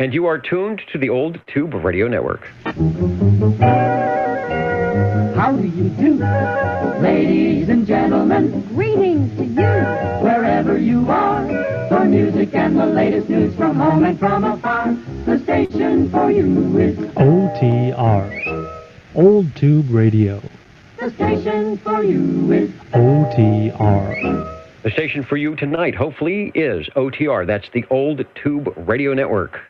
And you are tuned to the Old Tube Radio Network. How do you do, ladies and gentlemen? Greetings to you. Wherever you are, for music and the latest news from home and from afar, the station for you is OTR, Old Tube Radio. The station for you is OTR. The station for you tonight, hopefully, is OTR. That's the Old Tube Radio Network.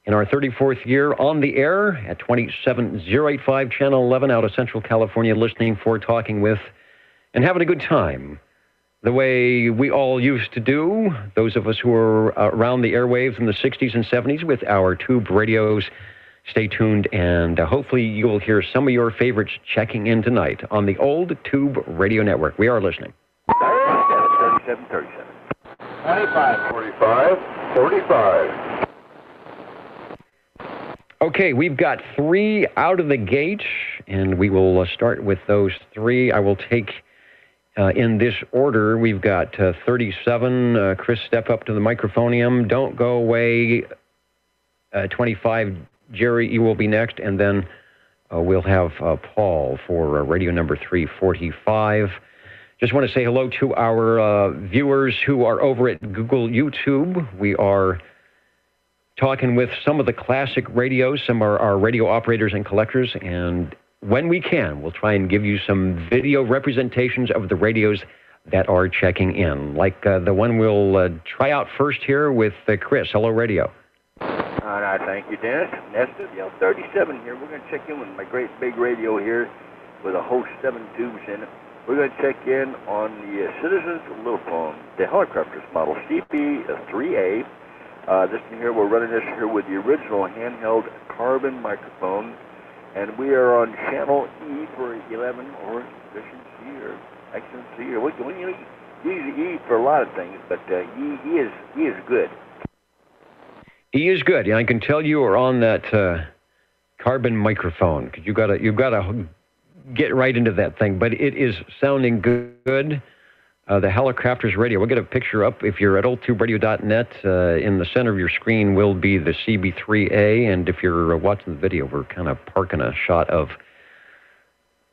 In our 34th year on the air at 27085 Channel 11 out of Central California, listening for, talking with, and having a good time. The way we all used to do, those of us who were around the airwaves in the 60s and 70s with our tube radios. Stay tuned, and hopefully you'll hear some of your favorites checking in tonight on the Old Tube Radio Network. We are listening. 37, 37. 25, 45, 45. Okay, we've got 3 out of the gate, and we will start with those 3. I will take in this order. We've got 37, Chris, step up to the microphonium. Don't go away. 25, Jerry, you will be next, and then we'll have Paul for radio number 345. Just want to say hello to our viewers who are over at Google YouTube. We are talking with some of the classic radios, some are our radio operators and collectors, and when we can, we'll try and give you some video representations of the radios that are checking in, like the one we'll try out first here with Chris. Hello, radio. All right, thank you, Dennis. Nestor, 37 here. We're going to check in with my great big radio here with a whole 7 tubes in it. We're going to check in on the Citizens Little Phone, the helicopters model CP3A. This one here, we're running this here with the original handheld carbon microphone, and we are on channel E for 11, or efficiency, or excellency, or we use E for a lot of things, but E is good. E is good. Yeah, I can tell you are on that carbon microphone, because you've got to get right into that thing, but it is sounding good. The Helicrafters radio, we'll get a picture up if you're at oldtuberadio.net. In the center of your screen will be the CB3A, and if you're watching the video, we're kind of parking a shot of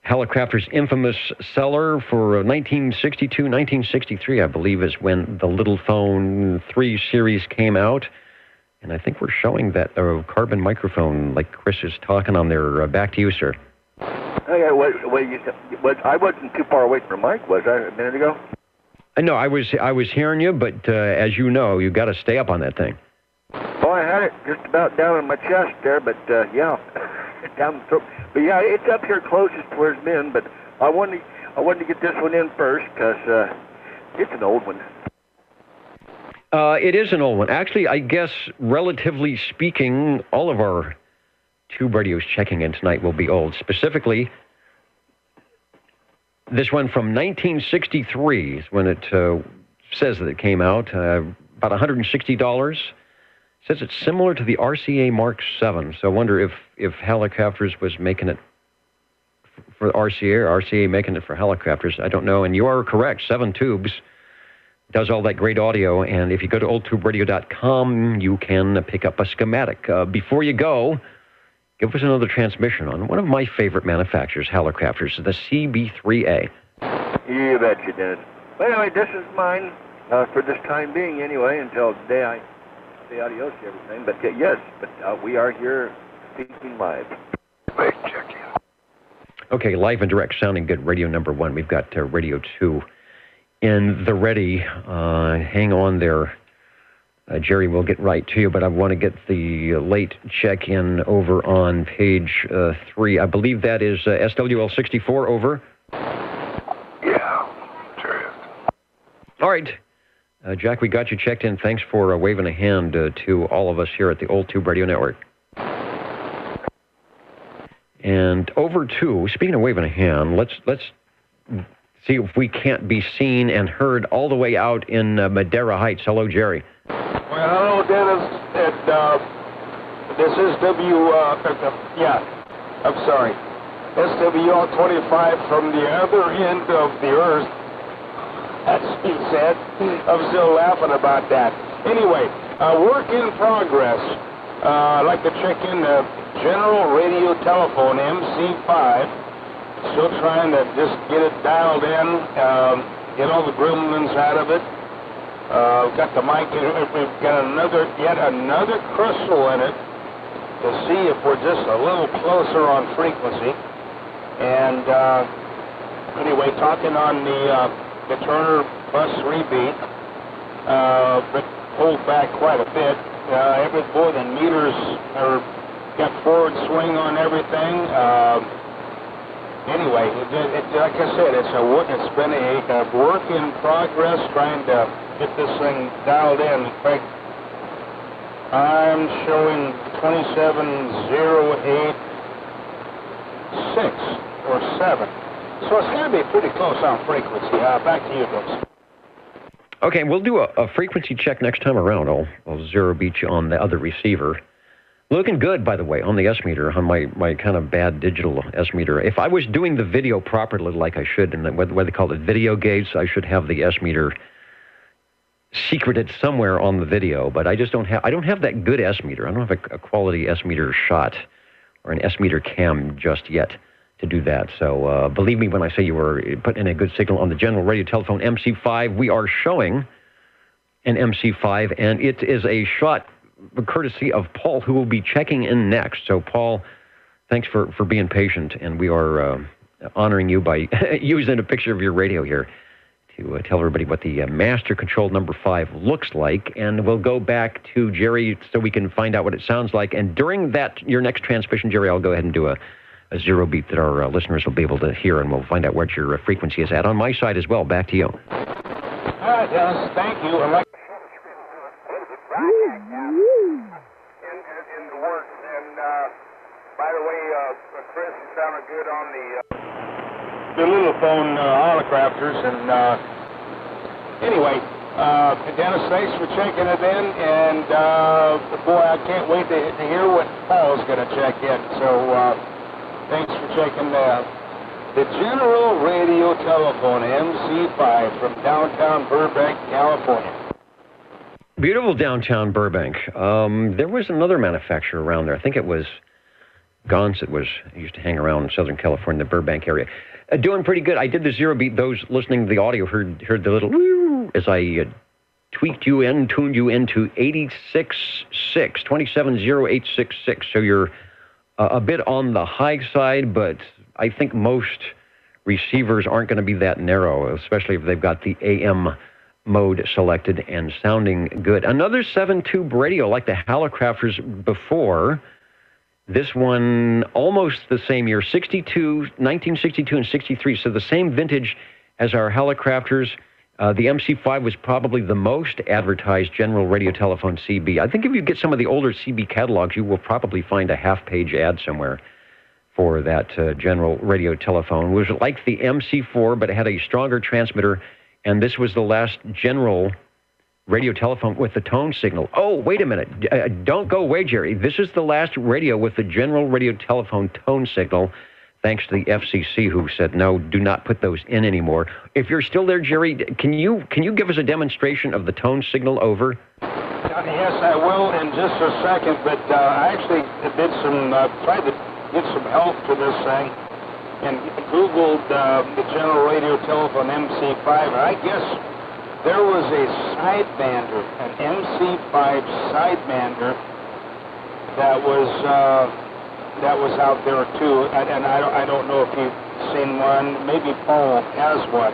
Helicrafters' infamous seller for 1962, 1963, I believe, is when the Little Phone 3 series came out. And I think we're showing that carbon microphone like Chris is talking on there. Back to you, sir. Okay, I wasn't too far away from the mic, was I, a minute ago? No, I was hearing you, but as you know, you've got to stay up on that thing. Oh, I had it just about down in my chest there, but yeah, down the throat. But yeah, it's up here closest to where it's been, but I wanted to get this one in first because it's an old one. It is an old one. Actually, I guess, relatively speaking, all of our tube radios checking in tonight will be old. Specifically, this one from 1963 is when it says that it came out. About $160. Says it's similar to the RCA Mark 7. So I wonder if Helicrafters was making it for RCA or RCA making it for Helicrafters. I don't know. And you are correct. 7 tubes. Does all that great audio, and if you go to oldtuberadio.com, you can pick up a schematic. Before you go, give us another transmission on one of my favorite manufacturers, Helicrafters, the CB3A. You betcha, Dennis. Well, anyway, this is mine for this time being, anyway, until the day I say adios to everything. But yes, we are here speaking live. Wait, check in. Okay, live and direct, sounding good. Radio number 1. We've got radio 2. In the ready, hang on there. Jerry will get right to you, but I want to get the late check-in over on page 3. I believe that is SWL64, over. Yeah, sure is. All right. Jack, we got you checked in. Thanks for waving a hand to all of us here at the Old Tube Radio Network. And over to, speaking of waving a hand, let's see if we can't be seen and heard all the way out in Madera Heights. Hello, Jerry. Well, hello, Dennis. This is SWL25 from the other end of the earth. That's what he said. I'm still laughing about that. Anyway, work in progress. I'd like to check in the General Radio Telephone MC5. Still trying to just get it dialed in, get all the gremlins out of it. Got the mic, we've got yet another crystal in it to see if we're just a little closer on frequency. And anyway, talking on the Turner bus rebeat, but pulled back quite a bit. The meters got forward swing on everything. Anyway, like I said, it's been a work in progress trying to get this thing dialed in. In fact, I'm showing 27086 or 7. So it's going to be pretty close on frequency. Back to you, Bruce. Okay, we'll do a frequency check next time around. I'll zero beat you on the other receiver. Looking good, by the way, on the S-meter, on my kind of bad digital S-meter. If I was doing the video properly like I should, and what they call it, video gates, I should have the S-meter secreted somewhere on the video, but I don't have that good S-meter. I don't have a quality S-meter shot or an S-meter cam just yet to do that. So believe me when I say you were putting in a good signal on the General Radio Telephone MC5. We are showing an MC5, and it is a shot courtesy of Paul, who will be checking in next. So, Paul, thanks for being patient, and we are honoring you by using a picture of your radio here to tell everybody what the master control number 5 looks like, and we'll go back to Jerry so we can find out what it sounds like. And during your next transmission, Jerry, I'll go ahead and do a zero beat that our listeners will be able to hear, and we'll find out what your frequency is at on my side as well. Back to you. All right, Dennis, thank you. In the works, and by the way, Chris, you sounded good on the little phone holocrafters, and anyway, Dennis, thanks for checking it in, and boy, I can't wait to hear what Paul's going to check in, so thanks for checking the General Radio Telephone MC5 from downtown Burbank, California. Beautiful downtown Burbank. There was another manufacturer around there. I think it was Gons. It used to hang around in Southern California, the Burbank area. Doing pretty good. I did the zero beat. Those listening to the audio heard the little woo as I tuned you into 866, 270-866. So you're a bit on the high side, but I think most receivers aren't going to be that narrow, especially if they've got the AM mode selected and sounding good. Another 7-tube radio like the Hallicrafters before. This one almost the same year, 1962 and 63, so the same vintage as our Hallicrafters. The MC5 was probably the most advertised General Radio Telephone CB. I think if you get some of the older CB catalogs, you will probably find a half-page ad somewhere for that General Radio Telephone. It was like the MC4, but it had a stronger transmitter. And this was the last General Radio Telephone with the tone signal. Oh, wait a minute. Don't go away, Jerry. This is the last radio with the General Radio Telephone tone signal, thanks to the FCC, who said, no, do not put those in anymore. If you're still there, Jerry, can you give us a demonstration of the tone signal over? Yes, I will in just a second, but I actually did tried to get some help to this thing, and Googled the General Radio Telephone MC5, and I guess there was a sidebander, an MC5 sidebander that was out there too, and I don't know if you've seen one. Maybe Paul has one,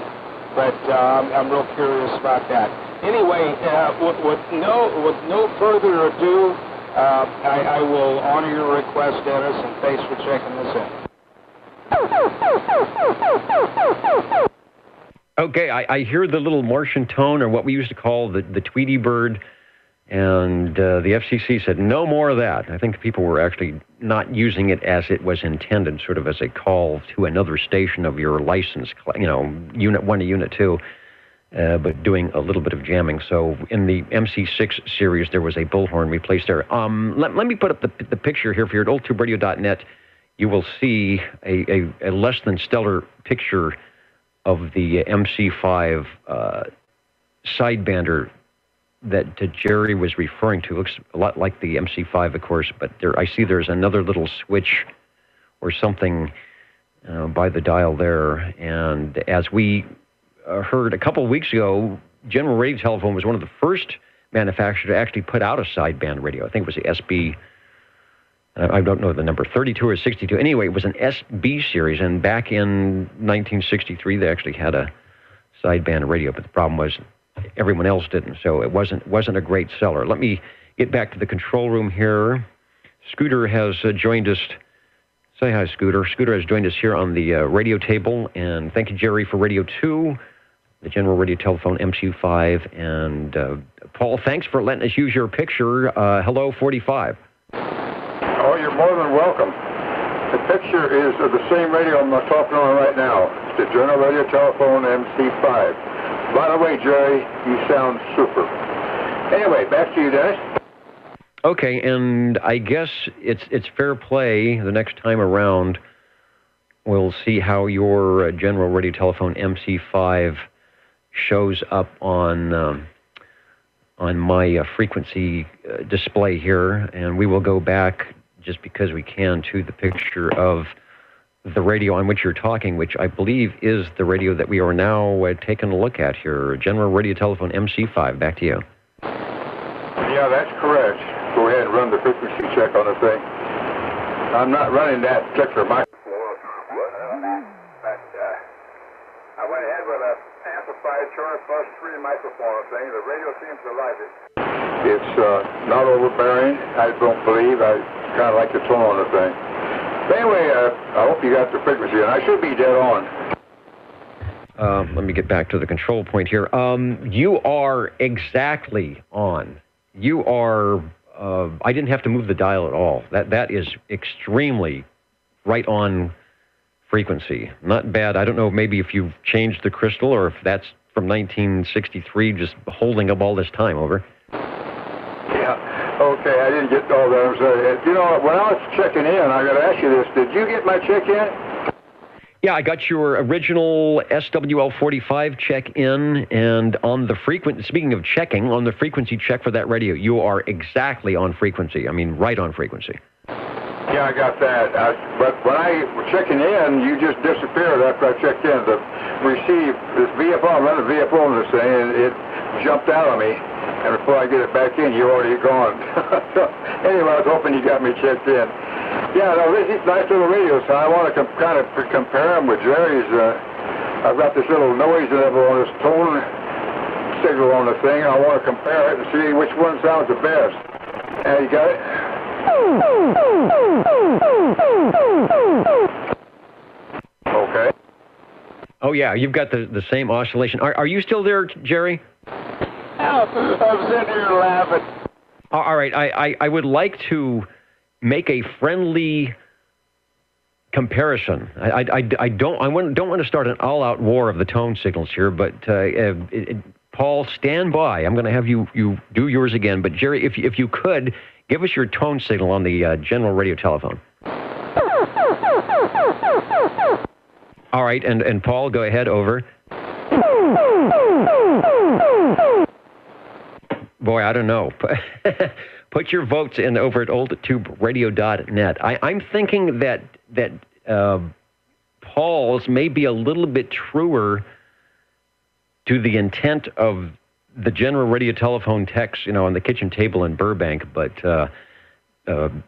but I'm real curious about that. Anyway, with no further ado, I will honor your request, Dennis, and thanks for checking this in. Okay, I hear the little Martian tone, or what we used to call the Tweety bird, and the FCC said no more of that. I think people were actually not using it as it was intended, sort of as a call to another station of your license, Unit 1 to Unit 2, but doing a little bit of jamming. So in the MC6 series, there was a bullhorn we placed there. Let me put up the picture here for you at oldtuberadio.net. You will see a less than stellar picture of the MC5 sidebander that Jerry was referring to looks a lot like the MC5, of course, but I see there's another little switch or something by the dial there. And as we heard a couple of weeks ago, General Radio Telephone was one of the first manufacturers to actually put out a sideband radio. I think it was the SB, I don't know the number, 32 or 62. Anyway, it was an SB series, and back in 1963, they actually had a sideband radio, but the problem was everyone else didn't, so it wasn't a great seller. Let me get back to the control room here. Scooter has joined us. Say hi, Scooter. Scooter has joined us here on the radio table, and thank you, Jerry, for Radio 2, the General Radio Telephone MC5, and Paul, thanks for letting us use your picture. Hello, 45. Oh, you're more than welcome. The picture is of the same radio I'm talking on right now. It's the General Radio Telephone MC5. By the way, Jerry, you sound super. Anyway, back to you, Dennis. Okay, and I guess it's fair play. The next time around, we'll see how your General Radio Telephone MC5 shows up on my frequency display here, and we will go back, just because we can, to the picture of the radio on which you're talking, which I believe is the radio that we are now taking a look at here. General Radio Telephone MC5. Back to you. Yeah, that's correct. Go ahead and run the frequency check on the thing. I'm not running that particular microphone, but I went ahead with an amplified Turner Plus 3 microphone thing. The radio seems to like it. It's not overbearing, I don't believe. I kind of like the tone on the thing. But anyway, I hope you got the frequency, and I should be dead on. Let me get back to the control point here. You are exactly on. You are, I didn't have to move the dial at all. That is extremely right on frequency. Not bad. I don't know maybe if you've changed the crystal or if that's from 1963 just holding up all this time. Over. Yeah, okay, I didn't get all that. You know, when I was checking in, I got to ask you this. Did you get my check in? Yeah, I got your original SWL45 check-in, and on the frequency, speaking of checking, on the frequency check for that radio, you are exactly on frequency. I mean, right on frequency. Yeah, I got that. But when I was checking in, you just disappeared after I checked in. The receive, this VFO, I run the VFO on this thing, and it jumped out on me. And before I get it back in, you're already gone. So, anyway, I was hoping you got me checked in. Yeah, no, these nice little radios. So I want to kind of compare them with Jerry's. I've got this little noise level on this tone signal on the thing. I want to compare it and see which one sounds the best. And you got it? Okay. Oh, yeah, you've got the same oscillation. Are you still there, Jerry? I'm sitting here laughing. All right, I would like to make a friendly comparison. I don't want to start an all-out war of the tone signals here, but Paul, stand by. I'm going to have you do yours again. But Jerry, if you could, give us your tone signal on the General Radio Telephone. All right, and Paul, go ahead, over. Boy, I don't know. Put your votes in over at oldtuberadio.net. I'm thinking that Paul's may be a little bit truer to the intent of the General Radio Telephone text, on the kitchen table in Burbank. But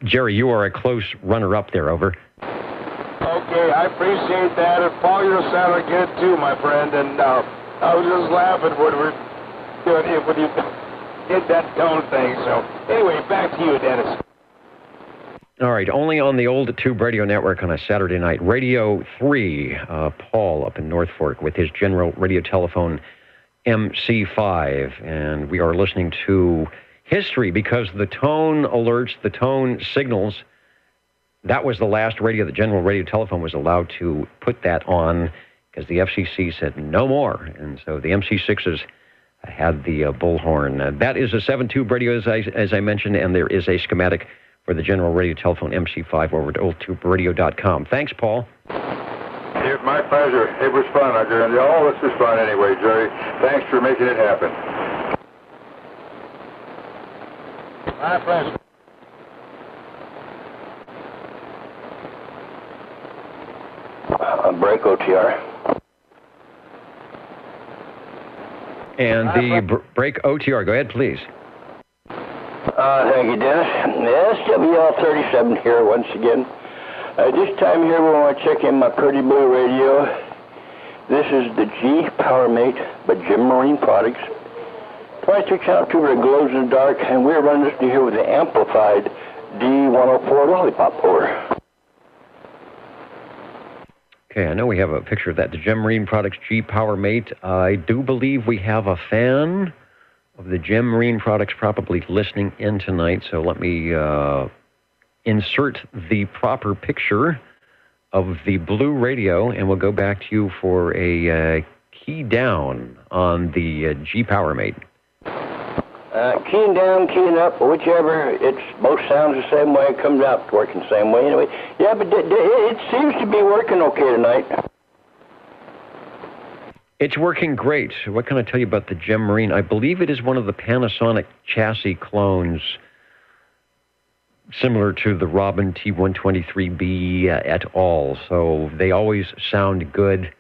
Jerry, you are a close runner-up there. Over. Okay, I appreciate that. And Paul, you're sounding good too, my friend. And I was just laughing when we're doing it when you did that tone thing. So anyway, back to you, Dennis. All right, only on the Old Tube Radio Network on a Saturday night. Radio 3, Paul up in North Fork with his General Radio Telephone MC5. And we are listening to history because the tone alerts, the tone signals, that was the last radio the General Radio Telephone was allowed to put that on because the FCC said no more. And so the MC6s had the bullhorn. That is a 7-tube radio, as I mentioned, and there is a schematic for the General Radio Telephone MC5 over at oldtuberadio.com. Thanks, Paul. It's my pleasure. It was fun. All this is fun anyway, Jerry. Thanks for making it happen. High press. Break OTR. And the break OTR. Go ahead, please. Thank you, Dennis. SWL 37 here once again. This time here we want to check in my Pretty Blue radio. This is the G PowerMate by Jim Marine Products. 22 channel tuber that glows in the dark, and we're running this here with the amplified D104 lollipop over. Okay, I know we have a picture of that. The Gem Marine Products G PowerMate. I do believe we have a fan of the Gem Marine Products probably listening in tonight, so let me insert the proper picture of the blue radio, and we'll go back to you for a key down on the G PowerMate. Keying down, keying up, whichever, it's both sounds the same way, it comes out working the same way anyway. Yeah, but it seems to be working okay tonight. It's working great. What can I tell you about the Gem Marine? I believe it is one of the Panasonic chassis clones, similar to the Robin T123B et al. So they always sound good.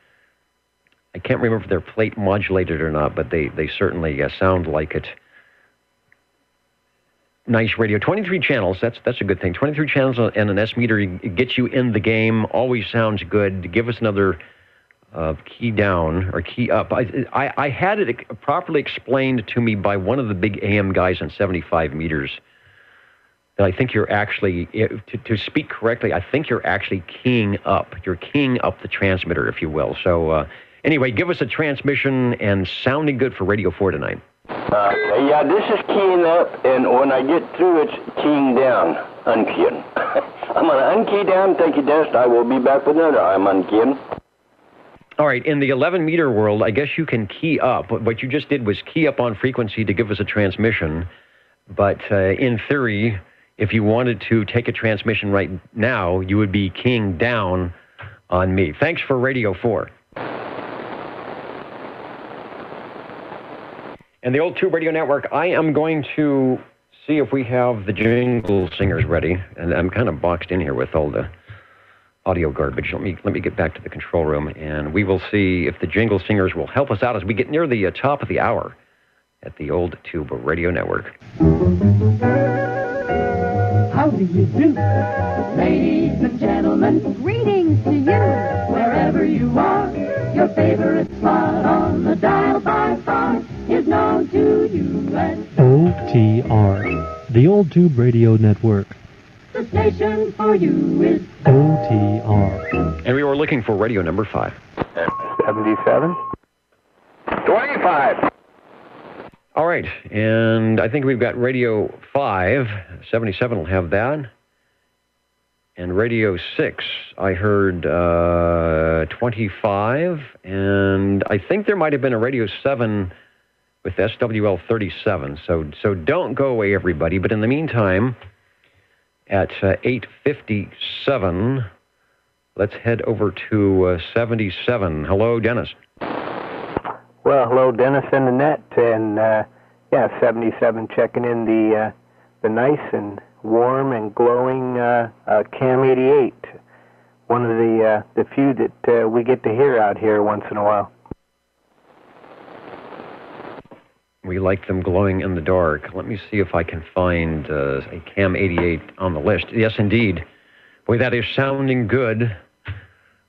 I can't remember if they're plate modulated or not, but they certainly sound like it. Nice radio. 23 channels, that's a good thing. 23 channels and an S meter gets you in the game. Always sounds good. Give us another key down or key up. I had it properly explained to me by one of the big AM guys on 75 meters. And I think you're actually, to speak correctly, I think you're actually keying up. You're keying up the transmitter, if you will. So anyway, give us a transmission and sounding good for Radio 4 tonight. Yeah, this is keying up, and when I get through, it's keying down, unkeying. I'm going to unkey down. Thank you, Dennis. I will be back with another. I'm unkeying. All right, in the 11-meter world, I guess you can key up. What you just did was key up on frequency to give us a transmission. But in theory, if you wanted to take a transmission right now, you would be keying down on me. Thanks for Radio 4. And the Old Tube Radio Network, I am going to see if we have the jingle singers ready. And I'm kind of boxed in here with all the audio garbage. Let me get back to the control room, and we will see if the jingle singers will help us out as we get near the top of the hour at the Old Tube Radio Network. How do you do? Ladies and gentlemen, greetings to you. Wherever you are, your favorite spot on the dial by far is known to you as OTR, the Old Tube Radio Network. the station for you is OTR. And we were looking for radio number 5. 77. 25. All right, and I think we've got Radio 5. 77 will have that. And Radio 6, I heard 25. And I think there might have been a Radio 7 with SWL 37. So don't go away, everybody. But in the meantime, at 8:57, let's head over to 77. Hello, Dennis. Well, hello, Dennis and Annette, and 77 checking in the nice and warm and glowing Cam 88, one of the few that we get to hear out here once in a while. We like them glowing in the dark. Let me see if I can find a Cam 88 on the list. Yes, indeed. Boy, that is sounding good.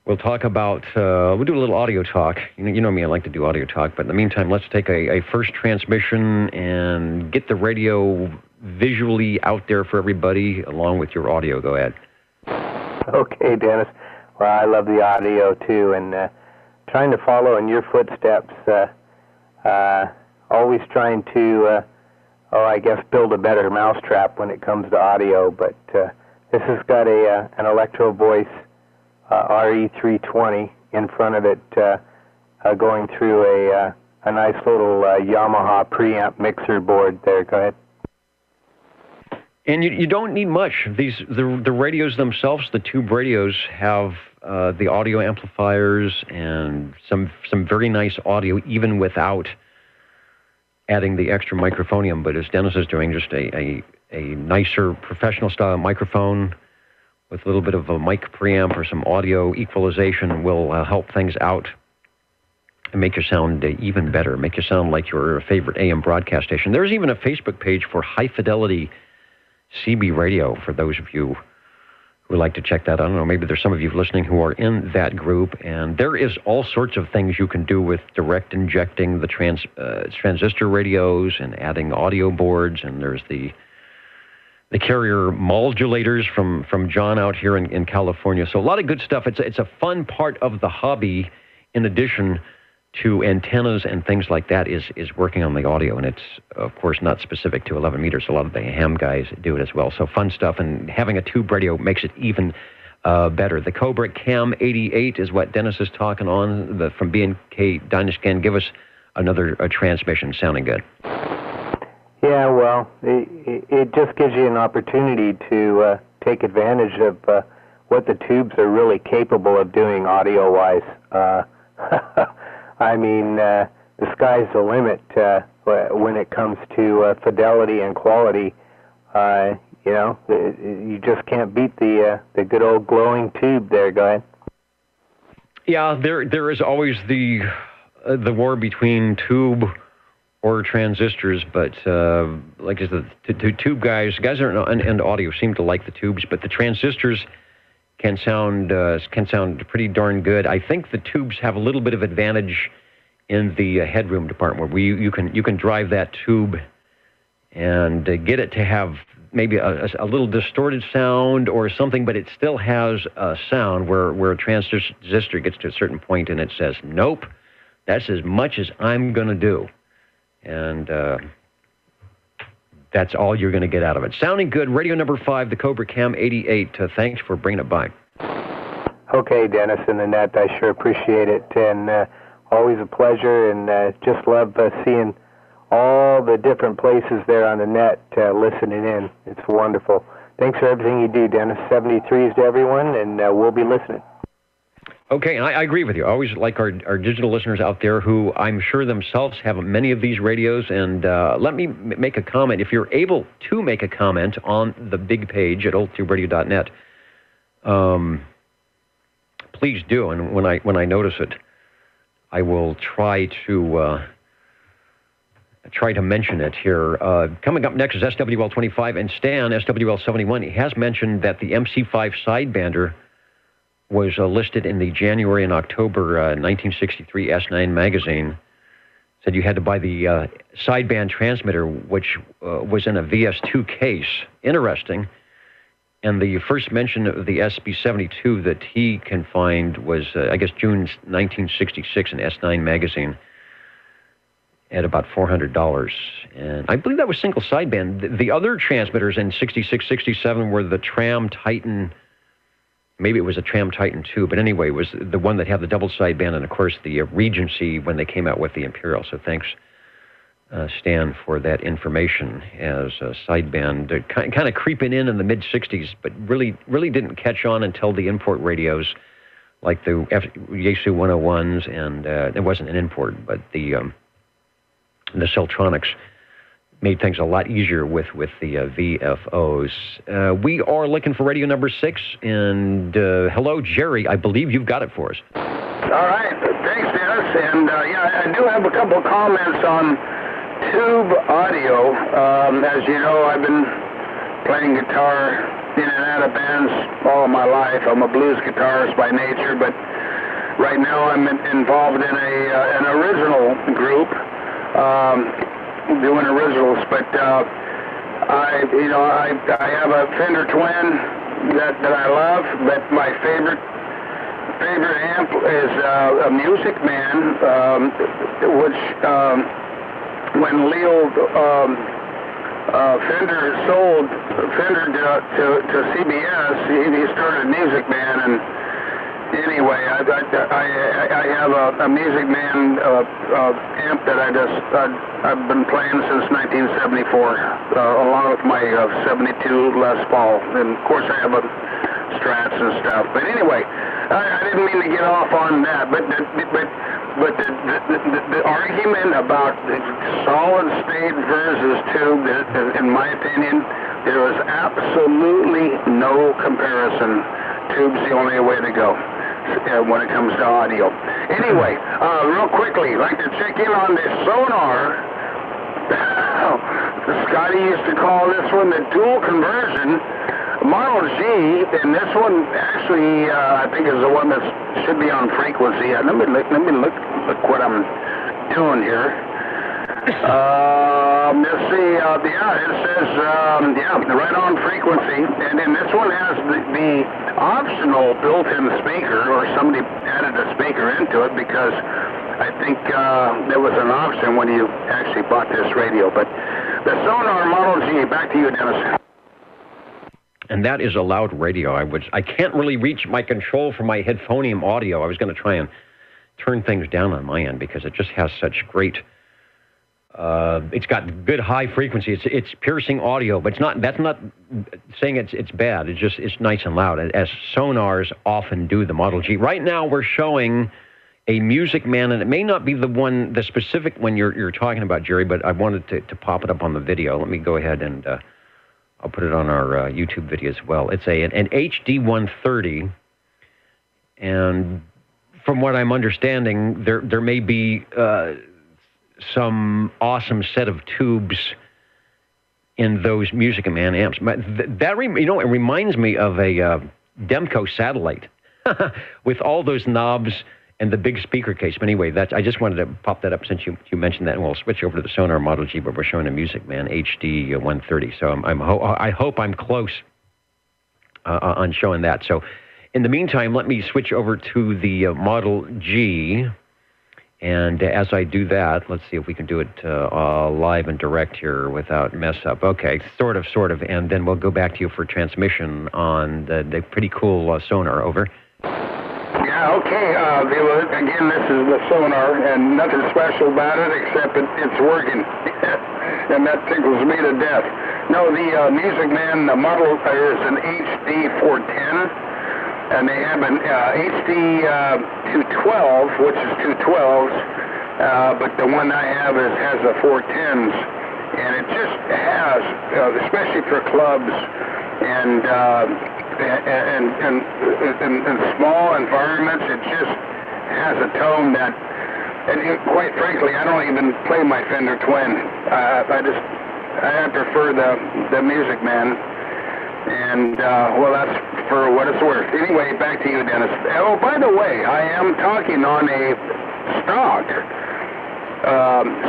We'll talk about, we'll do a little audio talk. You know me, I like to do audio talk, but in the meantime, let's take a first transmission and get the radio visually out there for everybody, along with your audio. Go ahead. Okay, Dennis. Well, I love the audio, too, and trying to follow in your footsteps, always trying to, build a better mousetrap when it comes to audio, but this has got an Electro Voice RE320 in front of it, going through a nice little Yamaha preamp mixer board there. Go ahead. And you don't need much. The radios themselves, the tube radios, have the audio amplifiers and some very nice audio, even without adding the extra microphonium. But as Dennis is doing, just a nicer professional style microphone with a little bit of a mic preamp or some audio equalization will help things out and make you sound even better, make you sound like your favorite AM broadcast station. There's even a Facebook page for High Fidelity CB radio for those of you who would like to check that out. I don't know, maybe there's some of you listening who are in that group, and there is all sorts of things you can do with direct injecting the transistor radios and adding audio boards, and there's the carrier modulators from John out here in California. So a lot of good stuff. It's a fun part of the hobby, in addition to antennas and things like that, is working on the audio. And it's, of course, not specific to 11 meters. A lot of the ham guys do it as well. So fun stuff. And having a tube radio makes it even better. The Cobra Cam 88 is what Dennis is talking on from B&K Dynascan. Give us another transmission sounding good. Yeah, well, it just gives you an opportunity to take advantage of what the tubes are really capable of doing audio-wise. I mean, the sky's the limit when it comes to fidelity and quality. You just can't beat the good old glowing tube there, guy. Yeah, there is always the war between tube or transistors, but like I said, the tube guys that are in audio seem to like the tubes, but the transistors can sound pretty darn good. I think the tubes have a little bit of advantage in the headroom department, where you can drive that tube and get it to have maybe a little distorted sound or something, but it still has a sound where a transistor gets to a certain point and it says, nope, that's as much as I'm going to do. And that's all you're going to get out of it. Sounding good. Radio number 5, the Cobra Cam 88. Thanks for bringing it by. Okay, Dennis and Annette, I sure appreciate it. And always a pleasure, and just love seeing all the different places there on the net listening in. It's wonderful. Thanks for everything you do, Dennis. 73s to everyone, and we'll be listening. Okay, and I agree with you. I always like our digital listeners out there who I'm sure themselves have many of these radios. And let me make a comment. If you're able to make a comment on the big page at oldtuberadio.net, please do. And when I notice it, I will try to mention it here. Coming up next is SWL25, and Stan, SWL71. He has mentioned that the MC5 sidebander was listed in the January and October 1963 S9 magazine. Said you had to buy the sideband transmitter, which was in a VS2 case. Interesting. And the first mention of the SB72 that he can find was, I guess, June 1966 in S9 magazine at about $400. And I believe that was single sideband. The other transmitters in 66, 67 were the Tram Titan. Maybe it was a Tram Titan 2, but anyway, it was the one that had the double sideband, and of course the Regency when they came out with the Imperial. So thanks, Stan, for that information as a sideband. Kind of creeping in the mid-60s, but really didn't catch on until the import radios, like the Yaesu 101s, and it wasn't an import, but the Celtronics made things a lot easier with the VFOs. We are looking for radio number 6, and hello, Jerry. I believe you've got it for us. All right. Thanks, Dennis. And I do have a couple comments on tube audio. As you know, I've been playing guitar in and out of bands all of my life. I'm a blues guitarist by nature, but right now I'm involved in an original group. Doing originals, but I have a Fender Twin that I love, but my favorite amp is a Music Man, which when Leo Fender sold Fender to CBS, he started Music Man, and anyway, I have a Music Man amp that I've been playing since 1974, along with my 72 Les Paul, and of course I have a Strats and stuff. But anyway, I didn't mean to get off on that. But the argument about solid state versus tube, in my opinion, There is absolutely no comparison. Tube's the only way to go when it comes to audio. Anyway, real quickly, I'd like to check in on this sonar. Scotty used to call this one the dual conversion Model G, and this one actually I think is the one that should be on frequency. Let me look what I'm doing here. Let's see. It says right on frequency, and then this one has the optional built-in speaker, or somebody added a speaker into it because I think there was an option when you actually bought this radio. But the Sonar Model G. Back to you, Dennis. And that is a loud radio. I can't really reach my control for my Headphonium audio. I was going to try and turn things down on my end because it just has such great. It's got good high frequency. It's piercing audio, but that's not saying it's bad. It's nice and loud, as sonars often do. The Model G. Right now we're showing a Music Man, and it may not be the specific one you're talking about, Jerry, but I wanted to pop it up on the video. Let me go ahead and I'll put it on our YouTube video as well. It's an HD 130, and from what I'm understanding, there may be some awesome set of tubes in those Music Man amps. It reminds me of a Demco satellite with all those knobs and the big speaker case. But anyway, I just wanted to pop that up since you mentioned that, and we'll switch over to the Sonar Model G, but we're showing a Music Man HD 130. So I hope I'm close on showing that. So in the meantime, let me switch over to the Model G. And as I do that, let's see if we can do it live and direct here without mess up. Okay, sort of. And then we'll go back to you for transmission on the pretty cool sonar. Over. Yeah, okay. Again, this is the sonar, and nothing special about it except it's working. And that tickles me to death. No, the Music Man model is an HD 410. And they have an HD 212, which is 212s, but the one I have has a 410s, and it just has, especially for clubs and small environments, it just has a tone that, and quite frankly, I don't even play my Fender Twin. I prefer the Music Man. And, that's for what it's worth. Anyway, back to you, Dennis. Oh, by the way, I am talking on a stock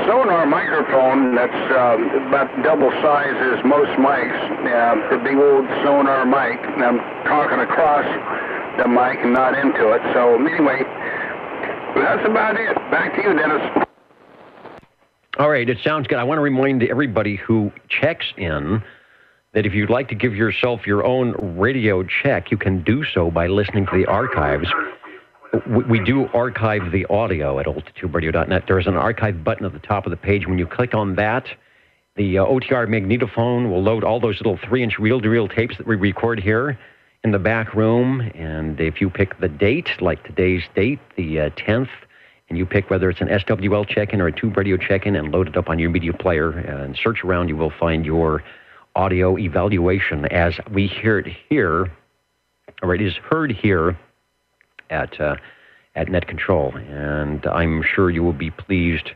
sonar microphone that's about double size as most mics, the big old sonar mic. And I'm talking across the mic and not into it. So, anyway, that's about it. Back to you, Dennis. All right, it sounds good. I want to remind everybody who checks in that if you'd like to give yourself your own radio check, you can do so by listening to the archives. We do archive the audio at oldtuberadio.net. There's an archive button at the top of the page. When you click on that, the OTR magnetophone will load all those little 3-inch reel-to-reel tapes that we record here in the back room. And if you pick the date, like today's date, the 10th, and you pick whether it's an SWL check-in or a Tube Radio check-in and load it up on your media player and search around, you will find your audio evaluation as we hear it here, or it is heard here at Net Control, and I'm sure you will be pleased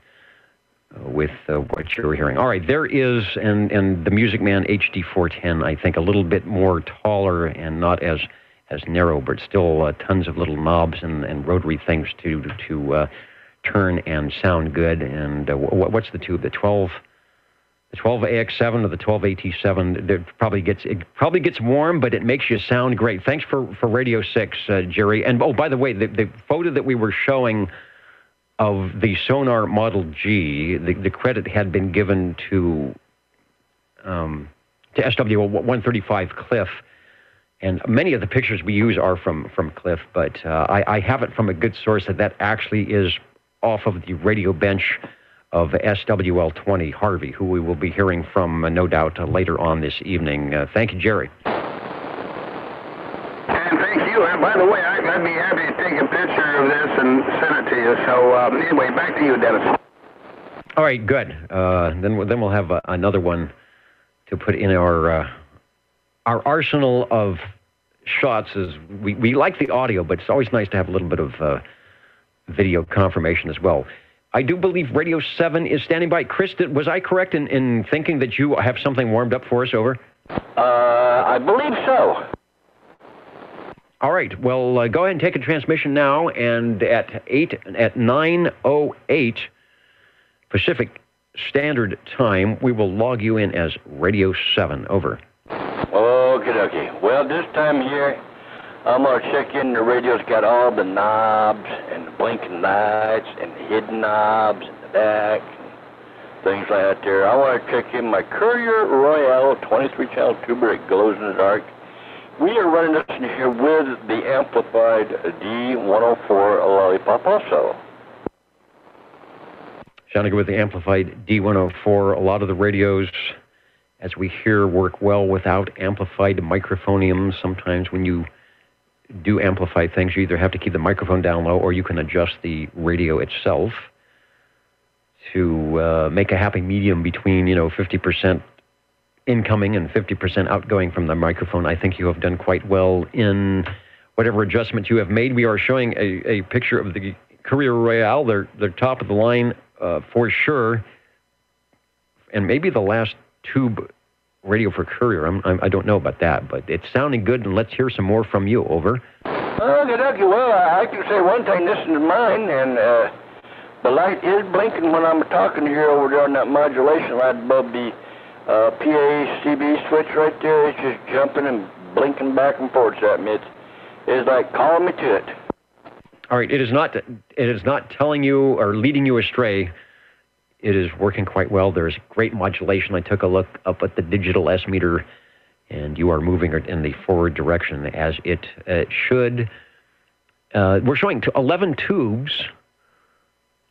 with what you're hearing. All right, there is, and the Music Man HD 410, I think a little bit more taller and not as narrow, but still tons of little knobs and rotary things to turn and sound good. And what's the tube? The 12AX7 or the 12AT7, it probably gets warm, but it makes you sound great. Thanks for Radio 6, Jerry. And by the way, the photo that we were showing of the Sonar Model G, the credit had been given to SWL 135 Cliff, and many of the pictures we use are from Cliff, but I have it from a good source that actually is off of the radio bench of SWL 20 Harvey, who we will be hearing from, no doubt, later on this evening. Thank you, Jerry. And thank you. And by the way, I'd be happy to take a picture of this and send it to you. So anyway, back to you, Dennis. All right, good. Then we'll have another one to put in our our arsenal of shots is we like the audio, but it's always nice to have a little bit of video confirmation as well. I do believe Radio 7 is standing by. Chris, was I correct in thinking that you have something warmed up for us? Over. I believe so. All right. Well, go ahead and take a transmission now, and at 9:08 Pacific Standard Time, we will log you in as Radio 7. Over. Okie dokie. Well, this time here, I'm going to check in. The radio's got all the knobs and the blinking lights and the hidden knobs and the back and things like that there. I want to check in my Courier Royale 23-channel tuber. It glows in the dark. We are running this in here with the amplified D104 Lollipop also. Sounding good with the amplified D104. A lot of the radios, as we hear, work well without amplified microphonium. Sometimes when you do amplify things, you either have to keep the microphone down low or you can adjust the radio itself to make a happy medium between, 50% incoming and 50% outgoing from the microphone. I think you have done quite well in whatever adjustments you have made. We are showing a picture of the Courier Royale. They're top of the line for sure, and maybe the last tube radio for Courier. I don't know about that, but it's sounding good, and let's hear some more from you. Over. Okay. Well, I can say one thing. This is mine, and the light is blinking when I'm talking here over there on that modulation light above the PA-CB switch right there. It's just jumping and blinking back and forth at me. It's like calling me to it. All right. It is not telling you or leading you astray. It is working quite well. There's great modulation. I took a look up at the digital S meter, and you are moving in the forward direction as it should. We're showing 11 tubes.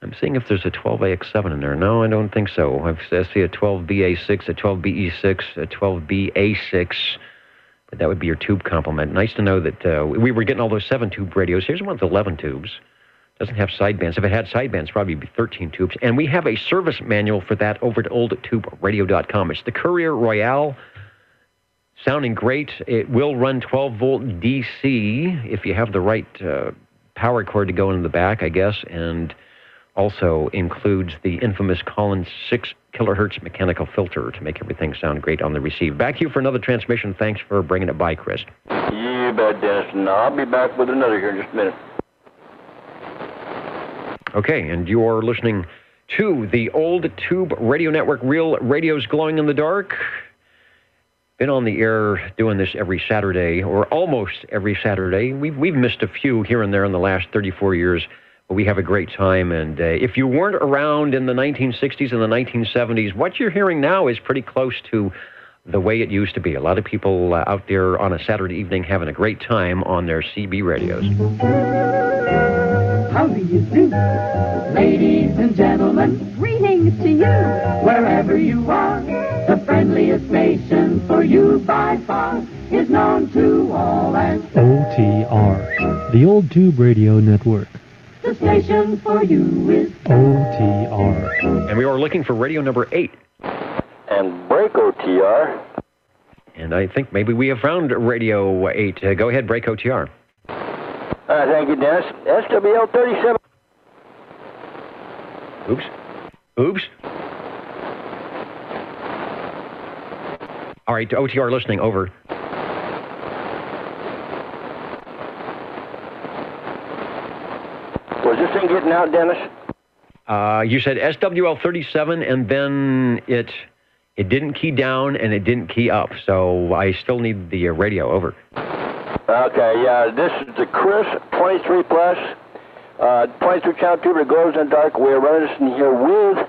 I'm seeing if there's a 12AX7 in there. No, I don't think so. I see a 12BA6, a 12BE6, a 12BA6. But that would be your tube complement. Nice to know that we were getting all those 7-tube radios. Here's one with 11 tubes. Doesn't have sidebands. If it had sidebands, probably be 13 tubes. And we have a service manual for that over at oldtuberadio.com. It's the Courier Royale. Sounding great. It will run 12-volt DC if you have the right power cord to go in the back, I guess, and also includes the infamous Collins 6 kilohertz mechanical filter to make everything sound great on the receive. Back to you for another transmission. Thanks for bringing it by, Chris. You bet, Dennis. And I'll be back with another here in just a minute. Okay, and you're listening to the Old Tube Radio Network, Real Radios Glowing in the Dark. Been on the air doing this every Saturday, or almost every Saturday. We've missed a few here and there in the last 34 years, but we have a great time. And if you weren't around in the 1960s and the 1970s, what you're hearing now is pretty close to the way it used to be. A lot of people out there on a Saturday evening having a great time on their CB radios. How do you do? Ladies and gentlemen, greetings to you. Wherever you are, the friendliest nation for you by far is known to all as OTR, the Old Tube Radio Network. The station for you is OTR. And we are looking for radio number 8. And break OTR. And I think maybe we have found radio 8. Go ahead, break OTR. Thank you, Dennis. SWL 37. Oops. All right, OTR listening, over. Was this thing getting out, Dennis? You said SWL 37, and then it didn't key down and it didn't key up, so I still need the radio, over. Okay, yeah, this is the Chris 23 Plus, 23 channel tuber glows in the dark. We're running this in here with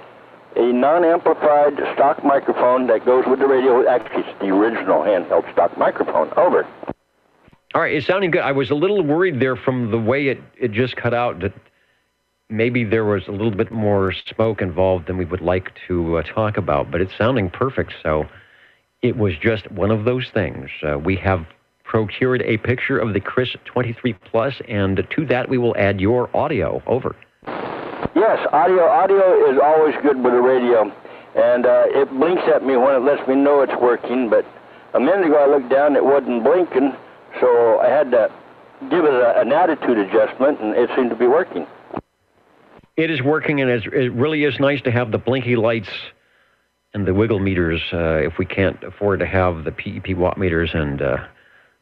a non-amplified stock microphone that goes with the radio. Actually, it's the original handheld stock microphone. Over. All right, it's sounding good. I was a little worried there from the way it just cut out that maybe there was a little bit more smoke involved than we would like to talk about, but it's sounding perfect, so it was just one of those things. We have procured a picture of the Chris 23 Plus, and to that we will add your audio, over. Yes, audio is always good with the radio, and it blinks at me when it lets me know it's working, but a minute ago I looked down, it wasn't blinking, so I had to give it an attitude adjustment, and it seemed to be working. It is working, and it really is nice to have the blinky lights and the wiggle meters if we can't afford to have the PEP watt meters and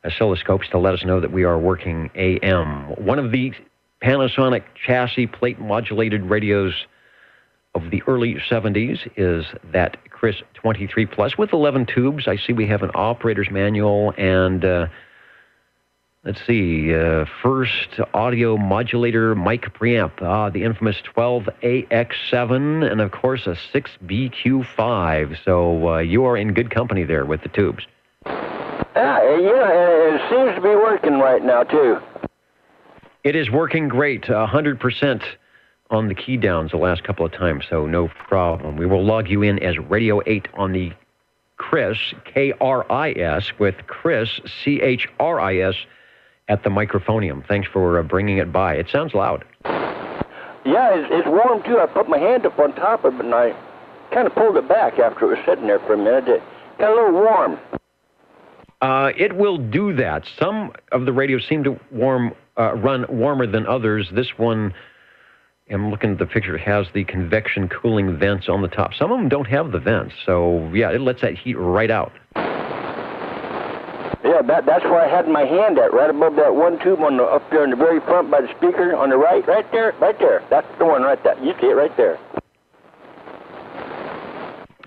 oscilloscopes to let us know that we are working AM. One of the Panasonic chassis plate modulated radios of the early 70s is that Chris 23 Plus with 11 tubes. I see we have an operator's manual and let's see, first audio modulator mic preamp, the infamous 12AX7, and of course a 6BQ5. So you are in good company there with the tubes. Yeah, it seems to be working right now too. It is working great, 100% on the key downs the last couple of times, so no problem. We will log you in as Radio 8 on the Chris, K-R-I-S, with Chris, C-H-R-I-S, at the microphonium. Thanks for bringing it by. It sounds loud. Yeah, it's warm too. I put my hand up on top of it and I kind of pulled it back after it was sitting there for a minute. It got a little warm. It will do that. Some of the radios seem to run warmer than others. This one, I'm looking at the picture, it has the convection cooling vents on the top. Some of them don't have the vents, so yeah, it lets that heat right out. Yeah, that's where I had my hand at, right above that one tube up there in the very front by the speaker on the right there. That's the one right there. You see it right there.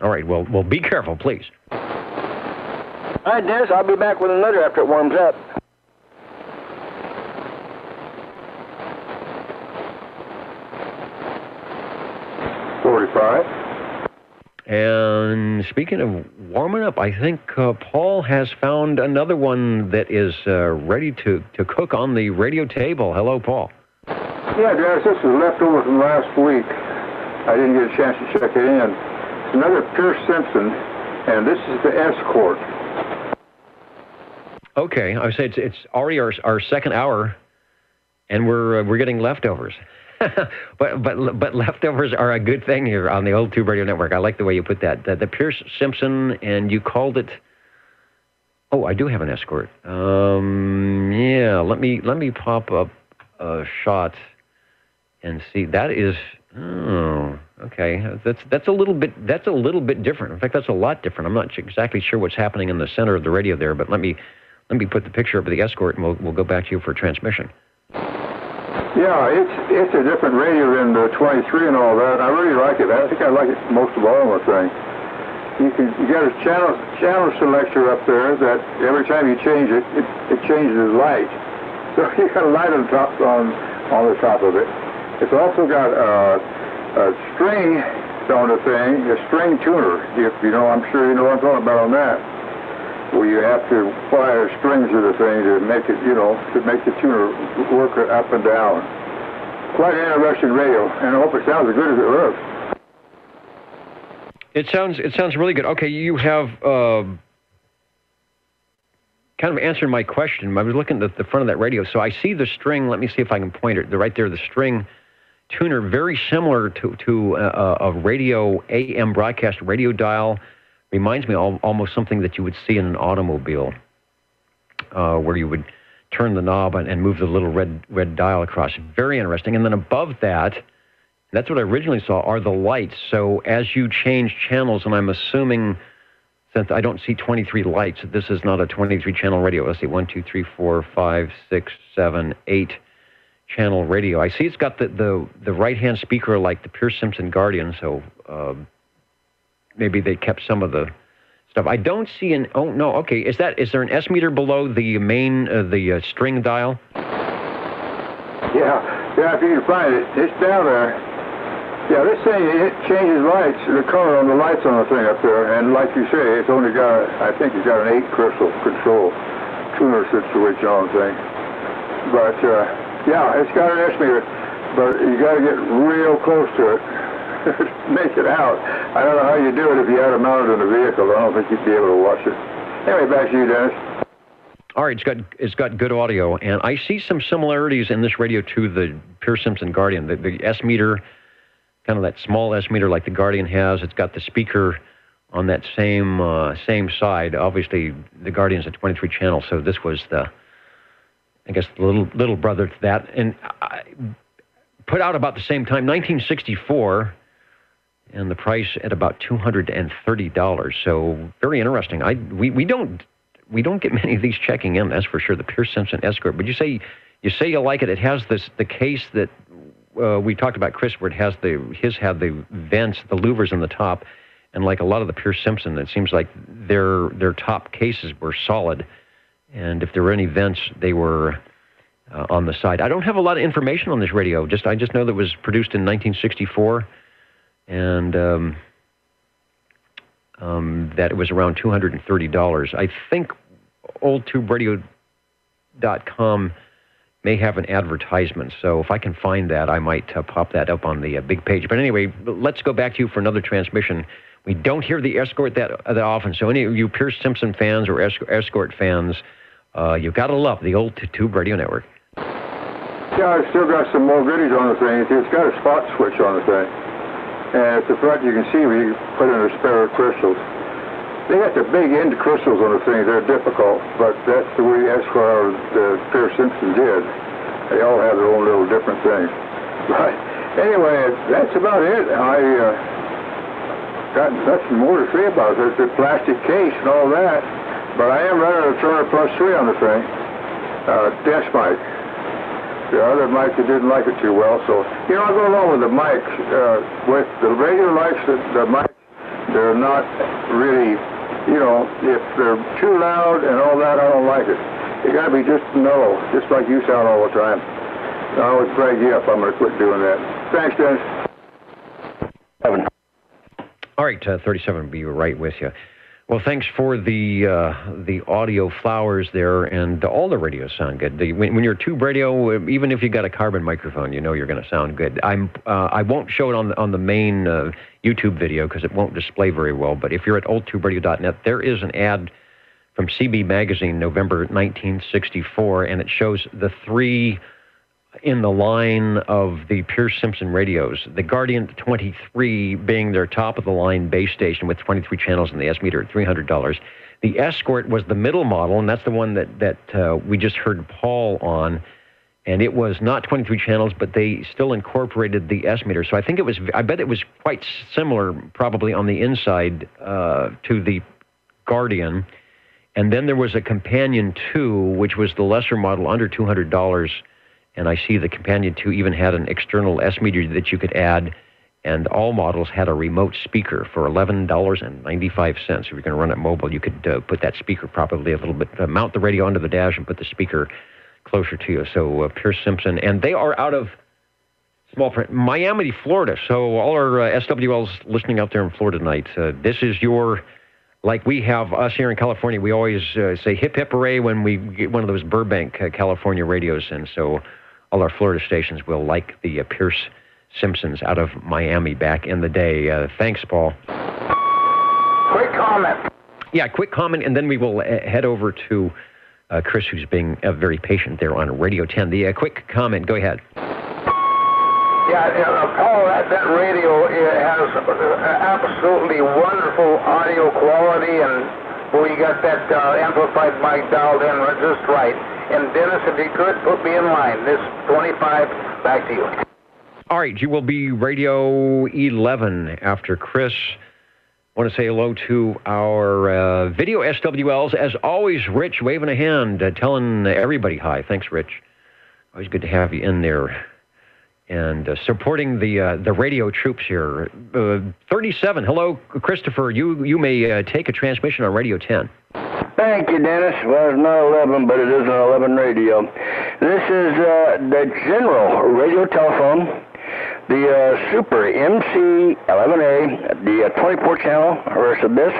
All right, well, be careful, please. All right, Dennis, I'll be back with another after it warms up. And speaking of warming up, I think Paul has found another one that is ready to cook on the radio table. Hello, Paul. Yeah, Dennis, this is leftover from last week. I didn't get a chance to check it in. It's another Pierce Simpson, and this is the Escort. Okay, I would say it's already our second hour, and we're getting leftovers. but leftovers are a good thing here on the Old Tube Radio Network. I like the way you put that. The Pierce Simpson, and you called it. Oh, I do have an Escort. Yeah. Let me pop up a shot and see. That is. Oh, okay. That's a little bit different. In fact, that's a lot different. I'm not exactly sure what's happening in the center of the radio there, but let me put the picture up of the Escort, and we'll go back to you for transmission. Yeah, it's a different radio than the 23 and all that. I really like it. I think I like it most of all on the thing. You got a channel selector up there that every time you change it, it changes the light. So you got a light on the top of it. It's also got a string on the thing, a string tuner. If you know, I'm sure you know what I'm talking about on that. Where you have to fire strings of the thing to make it, to make the tuner work up and down. Quite an interesting radio, and I hope it sounds as good as it looks. It sounds really good. Okay, you have kind of answered my question. I was looking at the front of that radio, so I see the string. Let me see if I can point it. Right there, the string tuner, very similar to a radio AM broadcast radio dial. Reminds me almost something that you would see in an automobile, where you would turn the knob and move the little red dial across. Very interesting. And then above that, that's what I originally saw, are the lights. So as you change channels, and I'm assuming, since I don't see 23 lights, this is not a 23-channel radio. Let's see, 1, 2, 3, 4, 5, 6, 7, 8-channel radio. I see it's got the right-hand speaker like the Pierce Simpson Guardian, so maybe they kept some of the stuff. I don't see an. Oh no. Okay. Is there an S meter below the main the string dial? Yeah. If you can find it, it's down there. Yeah. This thing it changes lights, the color on the lights on the thing up there, and like you say, it's only got. I think it's got an 8-crystal control tuner situation on the thing. But yeah, it's got an S meter, but you got to get real close to it. Make it out. I don't know how you do it if you had it mounted in the vehicle. I don't think you'd be able to watch it. Anyway, back to you, Dennis. All right, it's got good audio, and I see some similarities in this radio to the Pierce Simpson Guardian. The S meter, kind of that small S meter like the Guardian has. It's got the speaker on that same side. Obviously, the Guardian's a 23 channel, so this was the little brother to that, and put out about the same time, 1964, and the price at about $230. So very interesting. We don't get many of these checking in, that's for sure. The Pierce Simpson Escort. But you say you like it. It has the case that we talked about, Chris, where it has his had the vents, the louvers on the top, and like a lot of the Pierce Simpson, it seems like their top cases were solid, and if there were any vents, they were on the side. I don't have a lot of information on this radio. I just know that it was produced in 1964, and that it was around $230. I think oldtuberadio.com may have an advertisement, so if I can find that, I might pop that up on the big page. But anyway, let's go back to you for another transmission. We don't hear the Escort that often, so any of you Pierce Simpson fans or Escort fans, you've got to love the Old Tube Radio Network. Yeah, I've still got some more goodies on the thing. It's got a spot switch on the thing. And at the front, you can see where you put in a spare of crystals. They got the big end crystals on the thing. They're difficult, but that's the way Esquire Pierce Simpson did. They all have their own little different things. But anyway, that's about it. I got nothing more to say about it. There's the plastic case and all that. But I am running a Turner Plus 3 on the thing. Desk mic. The other mic, they didn't like it too well, so, I go along with the mic. With the regular mics, the mics, they're not really, if they're too loud and all that, I don't like it. You got to be just mellow, just like you sound all the time. I always drag you up. I'm going to quit doing that. Thanks, Dennis. 7. All right, 37, be right with you. Well, thanks for the audio flowers there, and all the radios sound good. When you're tube radio, even if you got a carbon microphone, you're going to sound good. I won't show it on the main YouTube video because it won't display very well. But if you're at oldtuberadio.net, there is an ad from CB Magazine, November 1964, and it shows the 3 in the line of the Pierce Simpson radios, the Guardian 23 being their top-of-the-line base station with 23 channels and the S-meter at $300. The Escort was the middle model, and that's the one that we just heard Paul on, and it was not 23 channels, but they still incorporated the S-meter. So I bet it was quite similar, probably on the inside, to the Guardian. And then there was a Companion 2, which was the lesser model, under $200, and I see the Companion 2 even had an external S-meter that you could add, and all models had a remote speaker for $11.95. If you're going to run it mobile, you could put that speaker probably a little bit, mount the radio onto the dash and put the speaker closer to you. So Pierce Simpson, and they are out of small print, Miami, Florida. So all our SWLs listening out there in Florida tonight, this is like we have us here in California, we always say hip hip hooray when we get one of those Burbank, California radios, and so all our Florida stations will like the Pierce Simpsons out of Miami back in the day. Thanks, Paul. Quick comment. Yeah, quick comment, and then we will head over to Chris, who's being very patient there on Radio 10. The quick comment, go ahead. Yeah, Paul, that radio has absolutely wonderful audio quality, and you got that amplified mic dialed in just right. And Dennis, if you could, put me in line. This 25, back to you. All right, you will be Radio 11 after Chris. I want to say hello to our video SWLs. As always, Rich waving a hand, telling everybody hi. Thanks, Rich. Always good to have you in there. And supporting the radio troops here. 37, hello, Christopher. You may take a transmission on Radio 10. Thank you, Dennis. Well, it's not 11, but it is an 11 radio. This is the general radio telephone, the Super MC11A, the 24-channel version of this.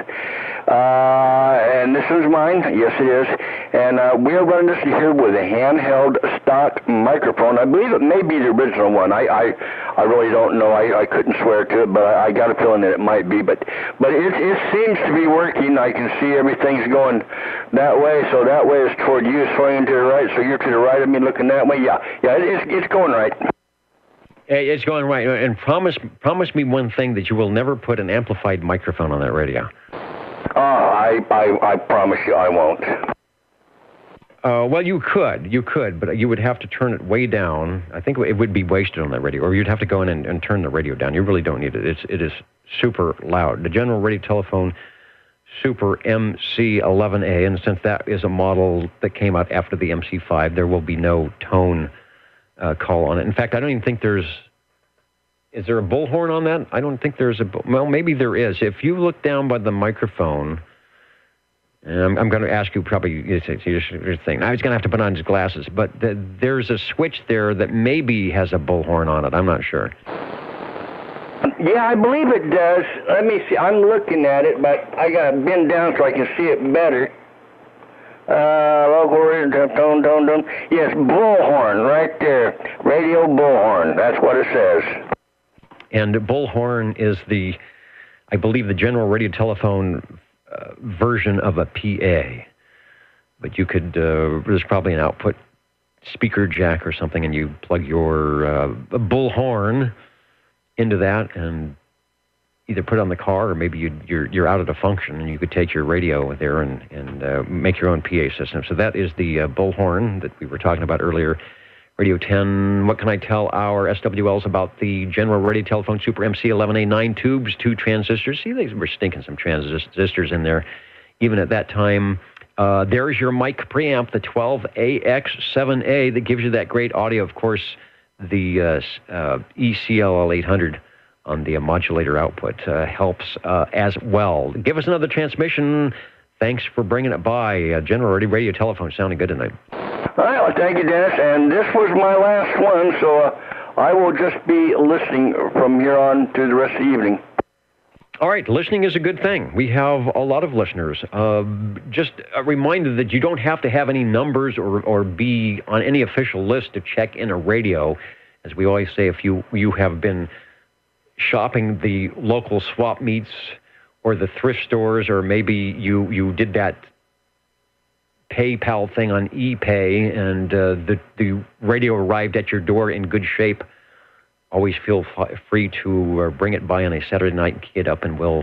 And this is mine. Yes, it is. And we are running this here with a handheld stock microphone. I believe it may be the original one. I really don't know. I couldn't swear to it, but I got a feeling that it might be. But it seems to be working. I can see everything's going that way. So that way is toward you, swinging to the right. So you're to the right of me, looking that way. Yeah, it's going right. It's going right. And promise me one thing, that you will never put an amplified microphone on that radio. Oh, I promise you I won't. Well, you could, but you would have to turn it way down. I think it would be wasted on that radio, or you'd have to go in and turn the radio down. You really don't need it. It is super loud. The General Radio Telephone Super MC11A, and since that is a model that came out after the MC5, there will be no tone call on it. In fact, I don't even think is there a bullhorn on that? I don't think there's well, maybe there is. If you look down by the microphone, and I'm going to ask you probably your thing. Now he's going to have to put on his glasses, but there's a switch there that maybe has a bullhorn on it. I'm not sure. Yeah, I believe it does. Let me see. I'm looking at it, but I got to bend down so I can see it better. Local radio, tone. Yes, bullhorn right there. Radio bullhorn. That's what it says. And bullhorn is I believe, the General Radio Telephone version of a PA. But you could, there's probably an output speaker jack or something, and you plug your bullhorn into that and either put it on the car, or maybe you're out of the function and you could take your radio there and make your own PA system. So that is the bullhorn that we were talking about earlier. Radio 10, what can I tell our SWLs about the General Radio Telephone Super MC11A 9 tubes, 2 transistors? See, they were stinking some transistors in there even at that time. There's your mic preamp, the 12AX7A, that gives you that great audio. Of course, the ECLL 800 on the modulator output helps as well. Give us another transmission. Thanks for bringing it by. General Radio Telephone sounding good tonight. All right, well, thank you, Dennis. And this was my last one, so I will just be listening from here on to the rest of the evening. All right, listening is a good thing. We have a lot of listeners. Just a reminder that you don't have to have any numbers or be on any official list to check in a radio. As we always say, if you have been shopping the local swap meets or the thrift stores, or maybe you did that PayPal thing on ePay, and the radio arrived at your door in good shape, always feel free to bring it by on a Saturday night and key it up, and we'll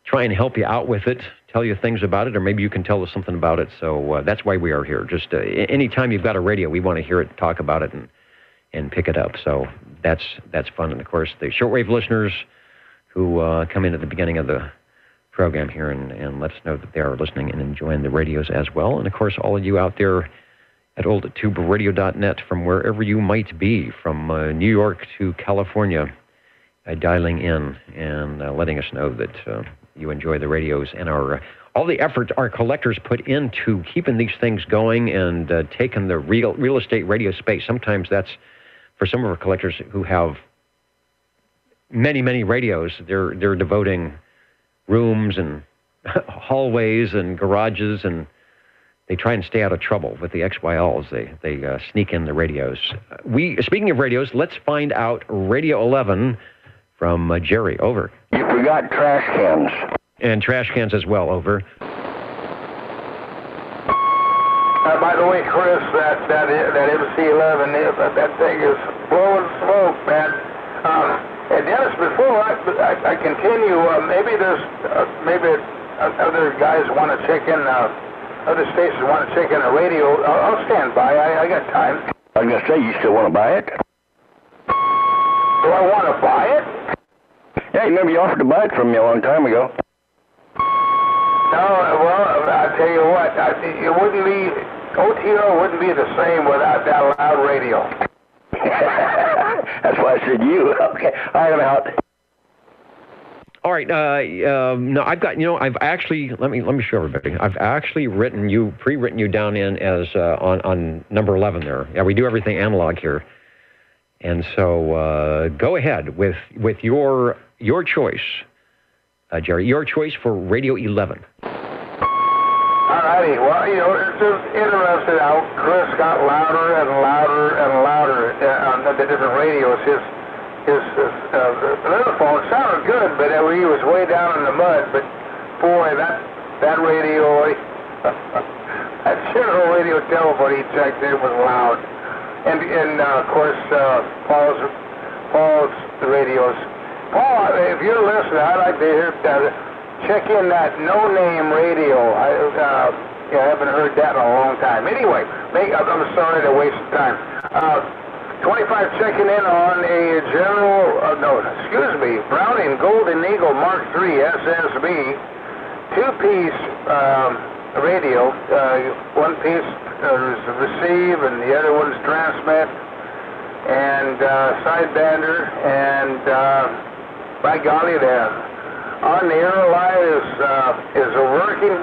try and help you out with it, tell you things about it, or maybe you can tell us something about it. So that's why we are here. Just anytime you've got a radio, we want to hear it, talk about it, and pick it up. So that's fun. And, of course, the shortwave listeners who come in at the beginning of the program here and let us know that they are listening and enjoying the radios as well. And, of course, all of you out there at oldtuberadio.net from wherever you might be, from New York to California, dialing in and letting us know that you enjoy the radios and all the effort our collectors put into keeping these things going and taking the real estate radio space. Sometimes that's, for some of our collectors who have many, many radios, they're devoting rooms and hallways and garages, and they try and stay out of trouble with the XYLs. They sneak in the radios. Speaking of radios, let's find out Radio 11 from Jerry. Over. You forgot trash cans. And trash cans as well. Over. By the way, Chris, that MC11, that thing is blowing smoke, man. And Dennis, before I continue, maybe there's other guys want to check in. Other stations want to check in a radio. I'll stand by. I got time. I was going to say, you still want to buy it? Do I want to buy it? Yeah, you remember you offered to buy it from me a long time ago. No, well, I'll tell you what. It wouldn't be, OTO wouldn't be the same without that loud radio. That's why I said you. Okay, all right, I'm out. All right. No, I've got. I've actually. Let me show everybody. I've actually pre-written you down in as on number 11 there. Yeah, we do everything analog here, and so go ahead with your choice, Jerry. Your choice for Radio 11. All righty. Well, it's just interesting how Chris got louder and louder and louder on the different radios. His little phone sounded good, but he was way down in the mud. But boy, that radio, that General Radio Telephone he checked in was loud. And of course, Paul's Paul's radios. Paul, if you're listening, I'd like to hear check in that No Name radio. I haven't heard that in a long time. Anyway, I'm sorry to waste time. 25 checking in on a Browning Golden Eagle Mark III SSB, two-piece radio. One piece is receive and the other one's transmit, and sidebander, and by golly, on the air line is working,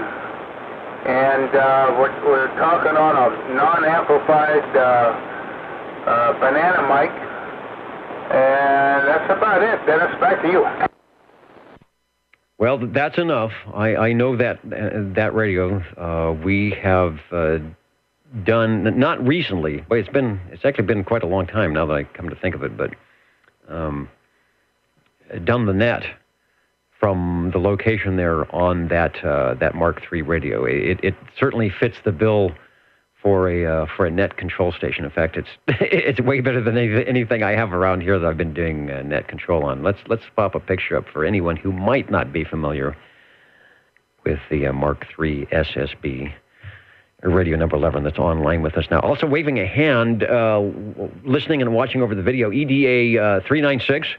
and we're talking on a non-amplified banana mic, and that's about it. Dennis, back to you. Well, that's enough. I know that radio we have done, not recently, but it's actually been quite a long time now that I come to think of it, but done the net from the location there on that Mark III radio. It certainly fits the bill for a net control station. In fact, it's way better than anything I have around here that I've been doing net control on. Let's pop a picture up for anyone who might not be familiar with the Mark III SSB radio number 11 that's online with us now. Also waving a hand, listening and watching over the video, EDA 396.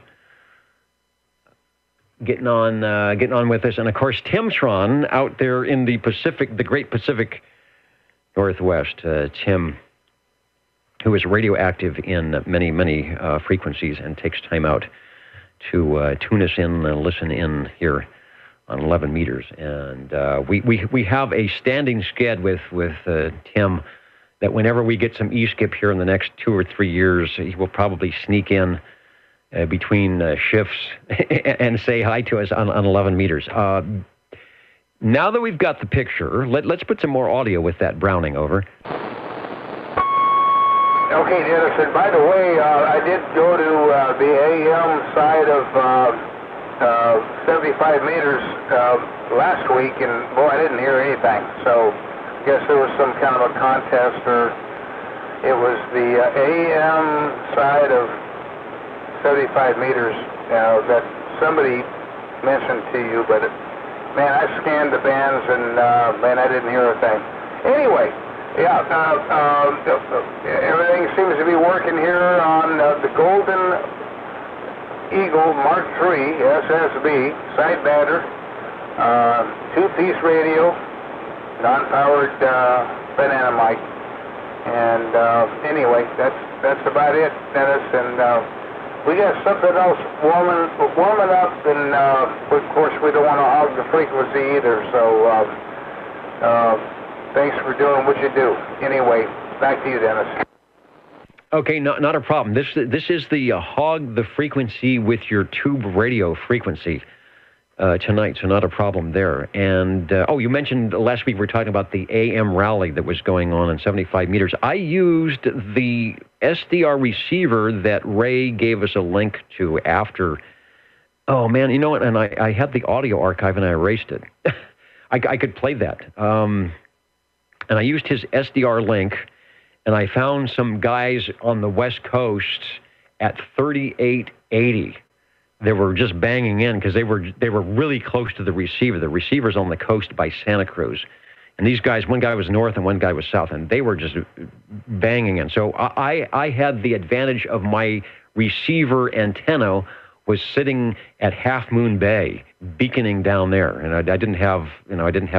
Getting on with us, and of course Timtron out there in the Pacific, the Great Pacific Northwest. Tim, who is radioactive in many frequencies and takes time out to tune us in and listen in here on 11 meters. And we have a standing sched with Tim that whenever we get some E-skip here in the next 2 or 3 years, he will probably sneak in between shifts and say hi to us on 11 meters. Now that we've got the picture, let's put some more audio with that Browning over. Okay, Dennis, and by the way, I did go to the AM side of 75 meters last week, and boy, I didn't hear anything. So I guess there was some kind of a contest, or it was the AM side of 75 meters that somebody mentioned to you, but man, I scanned the bands, and man, I didn't hear a thing. Anyway, yeah, everything seems to be working here on the Golden Eagle Mark III SSB sidebander, two-piece radio, non-powered banana mic, and anyway, that's about it, Dennis, and we got something else warming up, and of course we don't want to hog the frequency either. So thanks for doing what you do. Anyway, back to you, Dennis. Okay, not a problem. This is the hog the frequency with your tube radio frequency tonight, so not a problem there. And you mentioned last week we were talking about the AM rally that was going on in 75 meters. I used the SDR receiver that Ray gave us a link to after. Oh man, you know what? And I had the audio archive and I erased it. I could play that. And I used his SDR link, and I found some guys on the West Coast at 3880. They were just banging in because they were really close to the receiver. The receiver's on the coast by Santa Cruz. And these guys, one guy was north and one guy was south, and they were just banging in. So I had the advantage of my receiver antenna was sitting at Half Moon Bay, beaconing down there, and I didn't have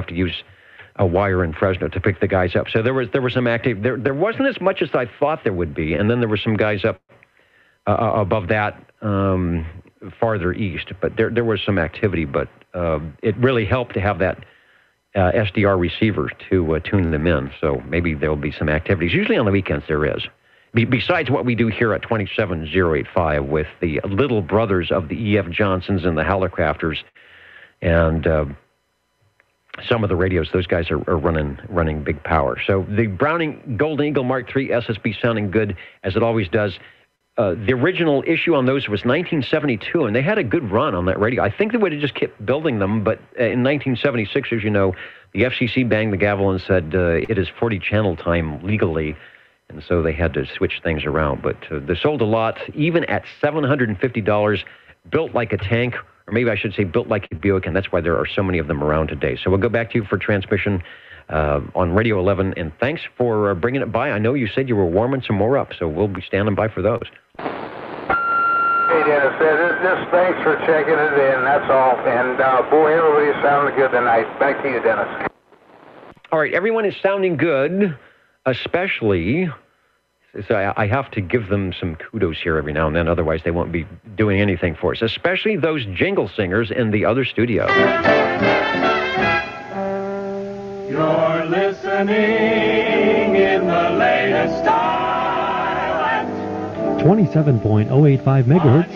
to use a wire in Fresno to pick the guys up. So there was some activity. There wasn't as much as I thought there would be, and then there were some guys up above that farther east. But there was some activity. But it really helped to have that SDR receiver to tune them in. So maybe there will be some activities. Usually on the weekends there is. Besides what we do here at 27085 with the little brothers of the E.F. Johnsons and the Hallicrafters, and some of the radios, those guys are running big power. So the Browning Golden Eagle Mark III SSB sounding good, as it always does. The original issue on those was 1972, and they had a good run on that radio. I think they would have just kept building them, but in 1976, as you know, the FCC banged the gavel and said it is 40 channel time legally, and so they had to switch things around. But they sold a lot, even at $750, built like a tank, or maybe I should say built like a Buick, and that's why there are so many of them around today. So we'll go back to you for transmission on Radio 11, and thanks for bringing it by. I know you said you were warming some more up, so we'll be standing by for those. Hey, Dennis, just thanks for checking it in, that's all. And, boy, everybody's sounding good tonight. Back to you, Dennis. All right, everyone is sounding good, especially... So I have to give them some kudos here every now and then, otherwise they won't be doing anything for us, especially those jingle singers in the other studio. You're listening in the latest style at 27.085 megahertz.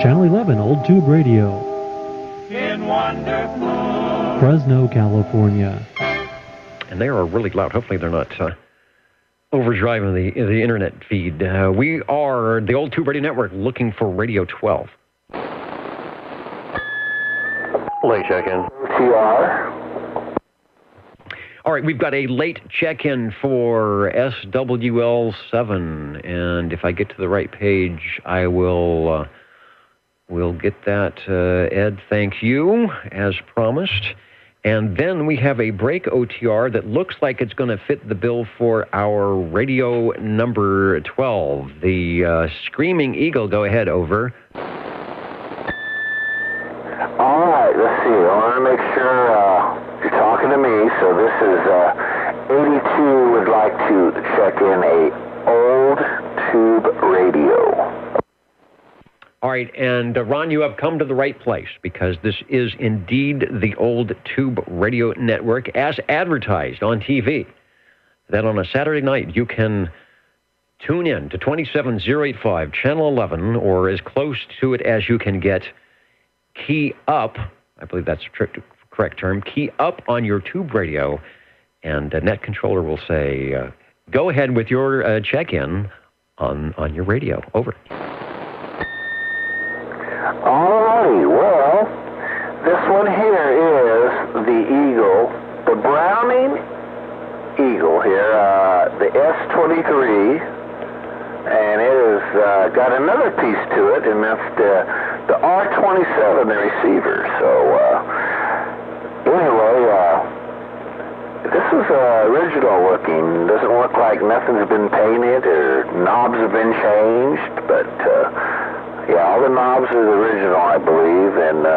Channel 11 Old Tube Radio. In wonderful Fresno, California. And they are really loud. Hopefully they're not overdriving the internet feed. We are the Old Tube Radio Network looking for Radio 12. Late check-in. TR. All right, we've got a late check-in for SWL7, and if I get to the right page, I will we'll get that. Ed, thank you, as promised. And then we have a break OTR that looks like it's going to fit the bill for our radio number 12. The Screaming Eagle, go ahead, over. All right, let's see. I want to make sure you're talking to me. So this is 82 would like to check in a Old Tube Radio. All right, and Ron, you have come to the right place because this is indeed the Old Tube Radio Network as advertised on TV. That on a Saturday night you can tune in to 27085, Channel 11, or as close to it as you can get. Key up, I believe that's the correct term, key up on your tube radio, and Net Controller will say, go ahead with your check-in on your radio. Over. Alrighty, well, this one here is the Eagle, the Browning Eagle here, the S23, and it has got another piece to it, and that's the R27, the receiver. So, anyway, this is original looking. Doesn't look like nothing's been painted or knobs have been changed, but yeah, all the knobs are the original, I believe, and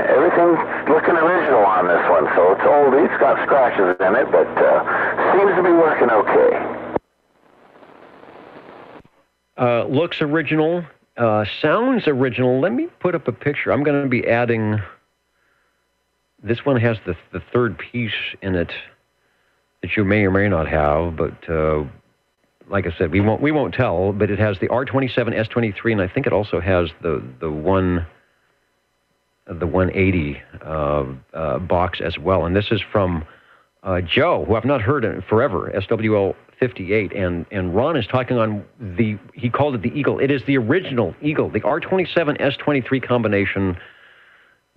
everything's looking original on this one. So it's old. It's got scratches in it, but seems to be working okay. Looks original. Sounds original. Let me put up a picture. I'm going to be adding... This one has the third piece in it that you may or may not have, but... like I said, we won't tell, but it has the R27, S23, and I think it also has the 180 box as well. And this is from Joe, who I've not heard in forever, SWL58, and Ron is talking on he called it the Eagle. It is the original Eagle. The R27, S23 combination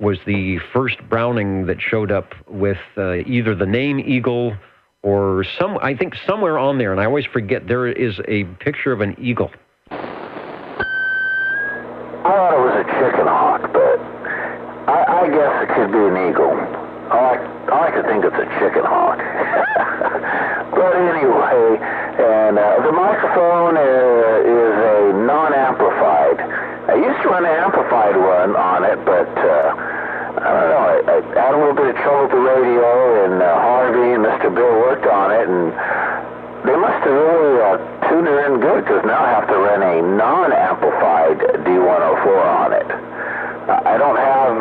was the first Browning that showed up with either the name Eagle or I think somewhere on there, and I always forget, there is a picture of an eagle. I thought it was a chicken hawk, but I guess it could be an eagle. I like to think it's a chicken hawk. But anyway, and the microphone is a non-amplified. I used to run an amplified one on it, but I don't know, I had a little bit of trouble with the radio, and Harvey and Mr. Bill worked on it, and they must have really tuned her in good, because now I have to run a non-amplified D104 on it. I don't have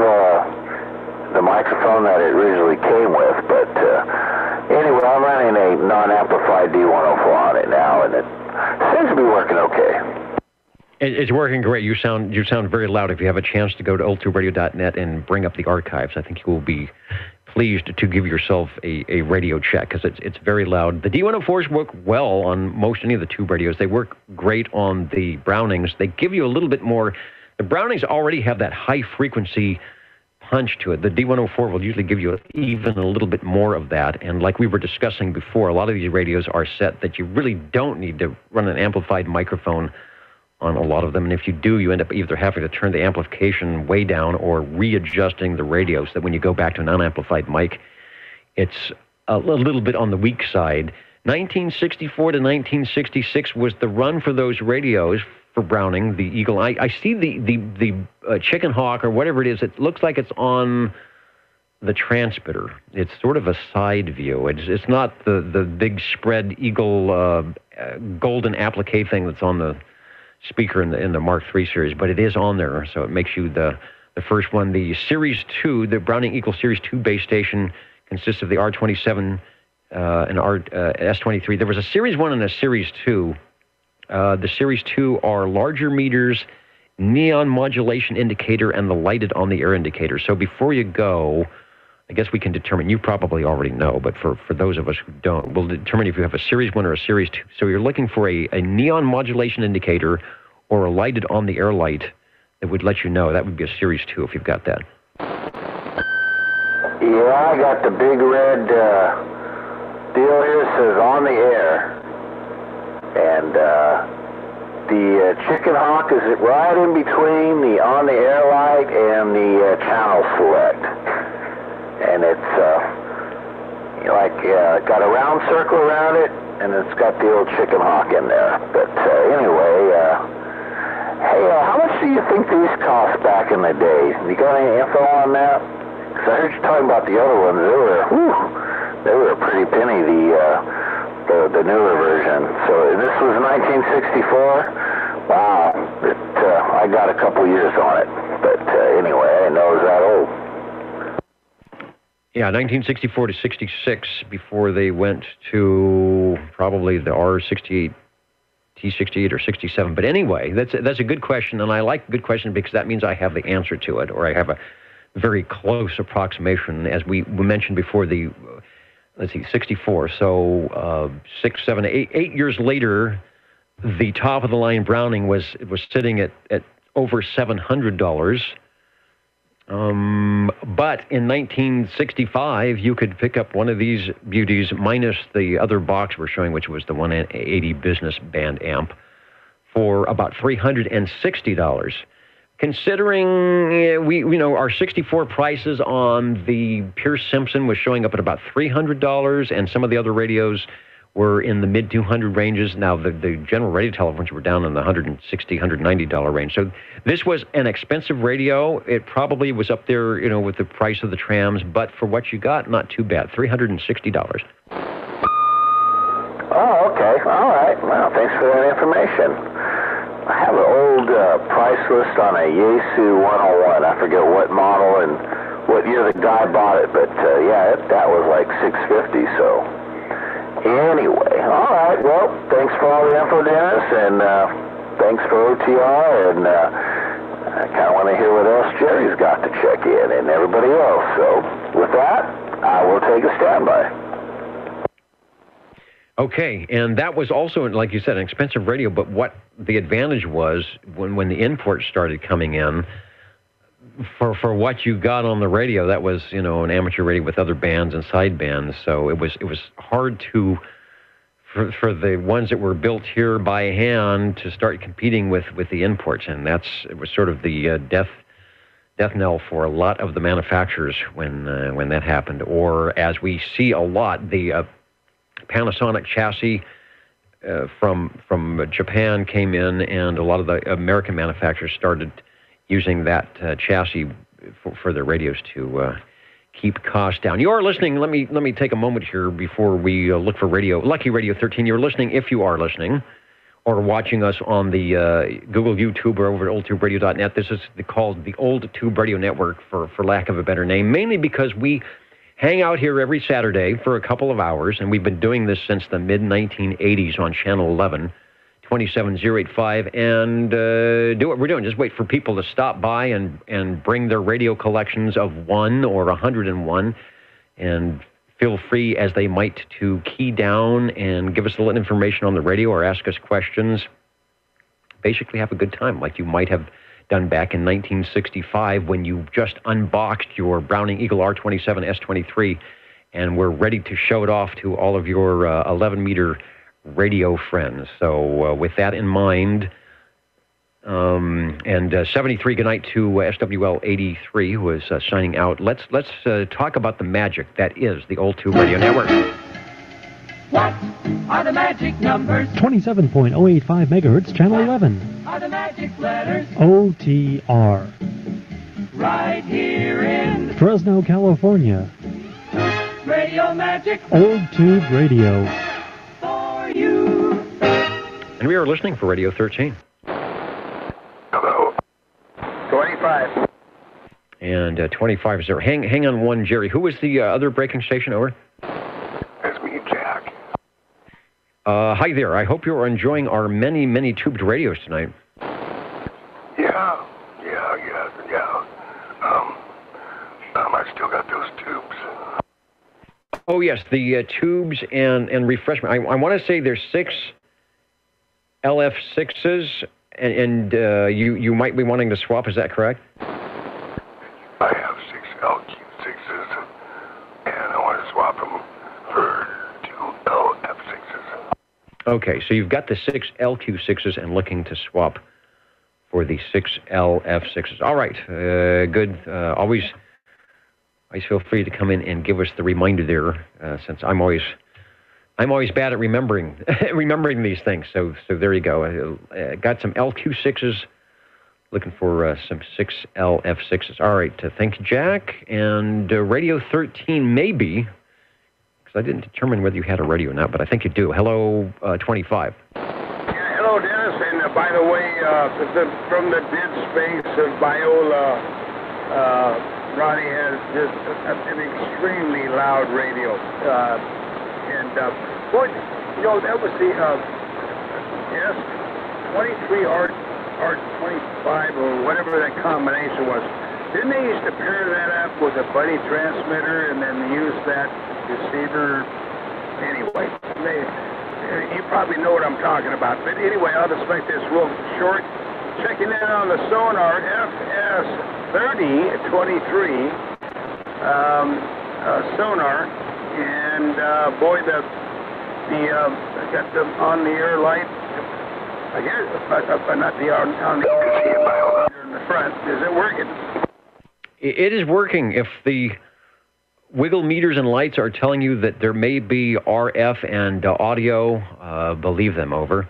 the microphone that it originally came with, but anyway, I'm running a non-amplified D104 on it now, and it seems to be working okay. It's working great. You sound very loud. If you have a chance to go to oldtuberadio.net and bring up the archives, I think you will be pleased to give yourself a radio check, because it's very loud. The D104s work well on most any of the tube radios. They work great on the Brownings. They give you a little bit more. The Brownings already have that high frequency punch to it. The D104 will usually give you even a little bit more of that. And like we were discussing before, a lot of these radios are set that you really don't need to run an amplified microphone on a lot of them. And if you do, you end up either having to turn the amplification way down or readjusting the radio so that when you go back to an unamplified mic, it's a little bit on the weak side. 1964 to 1966 was the run for those radios for Browning, the Eagle. I see the Chicken Hawk or whatever it is. It looks like it's on the transmitter. It's sort of a side view. It's not the big spread Eagle golden applique thing that's on the speaker in the Mark III series, but it is on there, so it makes you the first one. The Series 2, the Browning Eagle Series 2 base station consists of the R27 and S23. There was a Series 1 and a Series 2. The Series 2 are larger meters, neon modulation indicator, and the lighted on-the-air indicator. So before you go, I guess we can determine, you probably already know, but for those of us who don't, we'll determine if you have a Series 1 or a Series 2. So you're looking for a neon modulation indicator or a lighted on-the-air light that would let you know. That would be a Series 2 if you've got that. Yeah, I got the big red deal here that says on the air. And the Chicken Hawk is right in between the on-the-air light and the channel select. And it's got a round circle around it, and it's got the old Chicken Hawk in there. But anyway, hey, how much do you think these cost back in the day? You got any info on that? Because I heard you talking about the other ones. They were a pretty penny, the newer version. So this was 1964. Wow, I got a couple years on it. But anyway, I didn't know it was that old. Yeah, 1964 to 66 before they went to probably the R68, T68 or 67. But anyway, that's a good question, and I like a good question because that means I have the answer to it, or I have a very close approximation. As we mentioned before, the 64. So 6, 7, 8 years later, the top of the line Browning was sitting at over $700. But in 1965, you could pick up one of these beauties minus the other box we're showing, which was the 180 business band amp, for about $360. Considering we know our 64 prices on the Pierce Simpson was showing up at about $300, and some of the other radios were in the mid 200 ranges. Now the general radio telephones were down in the $160, $190 range. So this was an expensive radio. It probably was up there, with the price of the trams, but for what you got, not too bad. $360. Oh, okay. All right. Well, thanks for that information. I have an old price list on a Yaesu 101. I forget what model and what year the guy bought it, but that was like $650. So anyway, all right. Well, thanks for all the info, Dennis, and thanks for OTR. And I kind of want to hear what else Jerry's got to check in, and everybody else. So with that, I will take a standby. Okay, and that was also, like you said, an expensive radio, but what the advantage was when the imports started coming in, for what you got on the radio, that was, an amateur radio with other bands and side bands, so it was hard for the ones that were built here by hand to start competing with the imports, and it was sort of the death knell for a lot of the manufacturers when that happened. Or as we see a lot, the Panasonic chassis from Japan came in, and a lot of the American manufacturers started using that chassis for their radios to keep costs down. You are listening. Let me take a moment here before we look for Lucky Radio 13. You're listening, if you are listening, or watching us on the Google, YouTube, or over at oldtuberadio.net. This is called the Old Tube Radio Network, for lack of a better name, mainly because we hang out here every Saturday for a couple of hours, and we've been doing this since the mid-1980s on Channel 11, 27085, and do what we're doing. Just wait for people to stop by and bring their radio collections of 1 or 101, and feel free, as they might, to key down and give us a little information on the radio or ask us questions. Basically have a good time, like you might have done back in 1965 when you just unboxed your Browning Eagle R27 S23 and were ready to show it off to all of your 11-meter radio friends. So with that in mind, and 73, good night to SWL 83, who is signing out. Let's talk about the magic that is the Old Tube Radio Network. What are the magic numbers? 27.085 megahertz, channel 11. Are the magic letters? OTR. Right here in Fresno, California. Radio Magic Old Tube Radio. for you. And we are listening for Radio 13. Hello. 25. And 25 is there. Hang on one, Jerry. Who was the other breaking station? Over. That's me, Jack. Hi there. I hope you're enjoying our many, many tubed radios tonight. Yeah. I still got those tubes. Oh, yes, the tubes and refreshment. I want to say there's 6 LF6s, and you might be wanting to swap. Is that correct? I have 6 LQ6s, and I want to swap them for 2 LF6s. Okay, so you've got the 6 LQ6s and looking to swap for the 6 LF6s. All right, good. Always feel free to come in and give us the reminder there, since I'm always bad at remembering these things. So there you go. Got some LQ6s, looking for some 6 LF6s. All right, thank you, Jack. And Radio 13 maybe, because I didn't determine whether you had a radio or not, but I think you do. Hello, 25. Yeah, hello, Dennis. And by the way, from the dead space of Biola, Ronnie has just an extremely loud radio. Boy, that was the S23 R25 or whatever that combination was. Didn't they used to pair that up with a buddy transmitter and then use that receiver? Anyway, you probably know what I'm talking about. But anyway, I'll just make this real short. Checking in on the sonar FS3023 sonar, and boy, I got the on-the-air light. I guess, but not the on-the-air in the front. Is it working? It is working. If the wiggle meters and lights are telling you that there may be RF and audio, believe them. Over.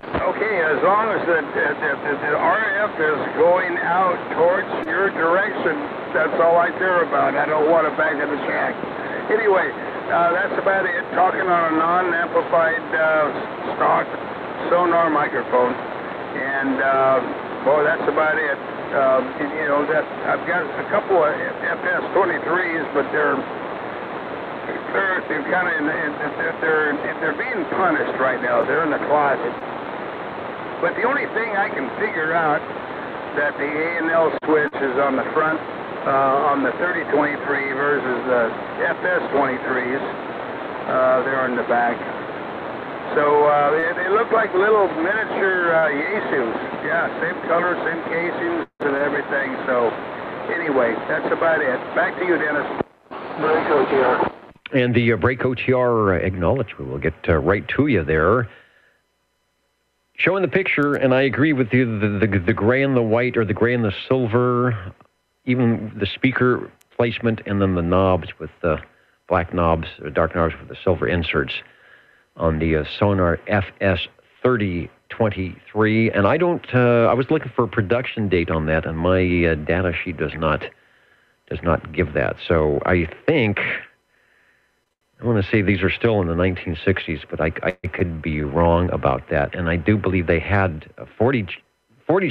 Okay, as long as the RF is going out towards your direction, that's all I care about. I don't want it back in the shack. Anyway, that's about it. Talking on a non-amplified stock sonar microphone, and boy, that's about it. That I've got a couple of FS23s, but they're kind of they're being punished right now. They're in the closet. But the only thing I can figure out that the A&L switch is on the front on the 3023 versus the FS23s. They're in the back. So they look like little miniature Yaesus. Yeah, same color, same casings and everything. So anyway, that's about it. Back to you, Dennis. Break OTR. And the break OTR acknowledgement, we'll get right to you there. Showing the picture, and I agree with you, the gray and the white, or the gray and the silver, even the speaker placement, and then the knobs with the black knobs, or dark knobs with the silver inserts on the Sonar FS3023. And I was looking for a production date on that, and my data sheet does not give that. So I think, I want to say these are still in the 1960s, but I could be wrong about that. And I do believe they had a 40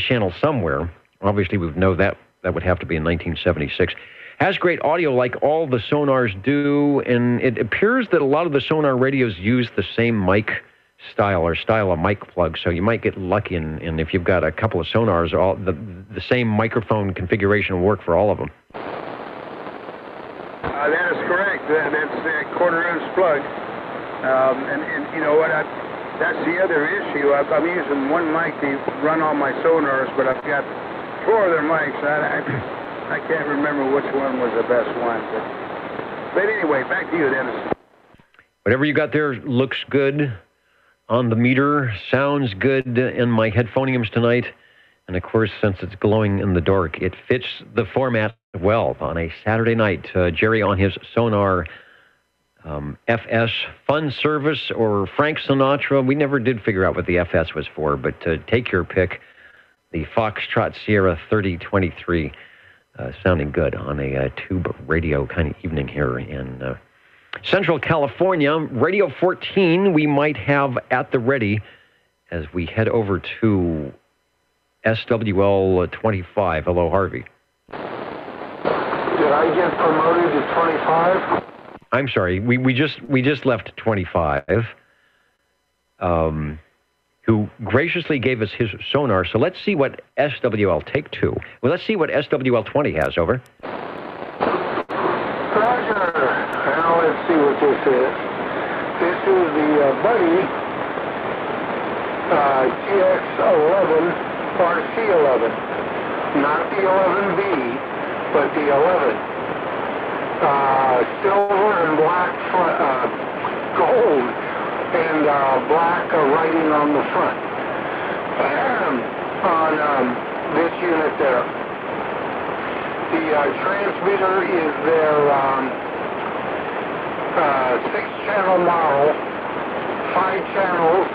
channel somewhere. Obviously, we know that would have to be in 1976. Has great audio like all the sonars do, and it appears that a lot of the sonar radios use the same mic style of mic plug, so you might get lucky, and if you've got a couple of sonars, the same microphone configuration will work for all of them. That is correct. That's a quarter-inch plug. And you know what? That's the other issue. I'm using one mic to run all my sonars, but I've got four of their mics. I can't remember which one was the best one. But anyway, back to you, Dennis. Whatever you got there looks good on the meter, sounds good in my headphoniums tonight. And, of course, since it's glowing in the dark, it fits the format well on a Saturday night. Jerry on his Sonar FS Fun Service or Frank Sinatra. We never did figure out what the FS was for, but take your pick. The Foxtrot Sierra 3023 sounding good on a tube radio kind of evening here in Central California. Radio 14 we might have at the ready as we head over to SWL 25. Hello, Harvey. Did I get promoted to 25? I'm sorry. We just left 25. Who graciously gave us his sonar. So let's see what SWL take two. Well, let's see what SWL 20 has. Over. Roger. Now let's see what this is. This is the Buddy TX11 RC11. Not the 11B, but the 11. Silver and black gold and black writing on the front on this unit there. The transmitter is their 6-channel model, 5 channels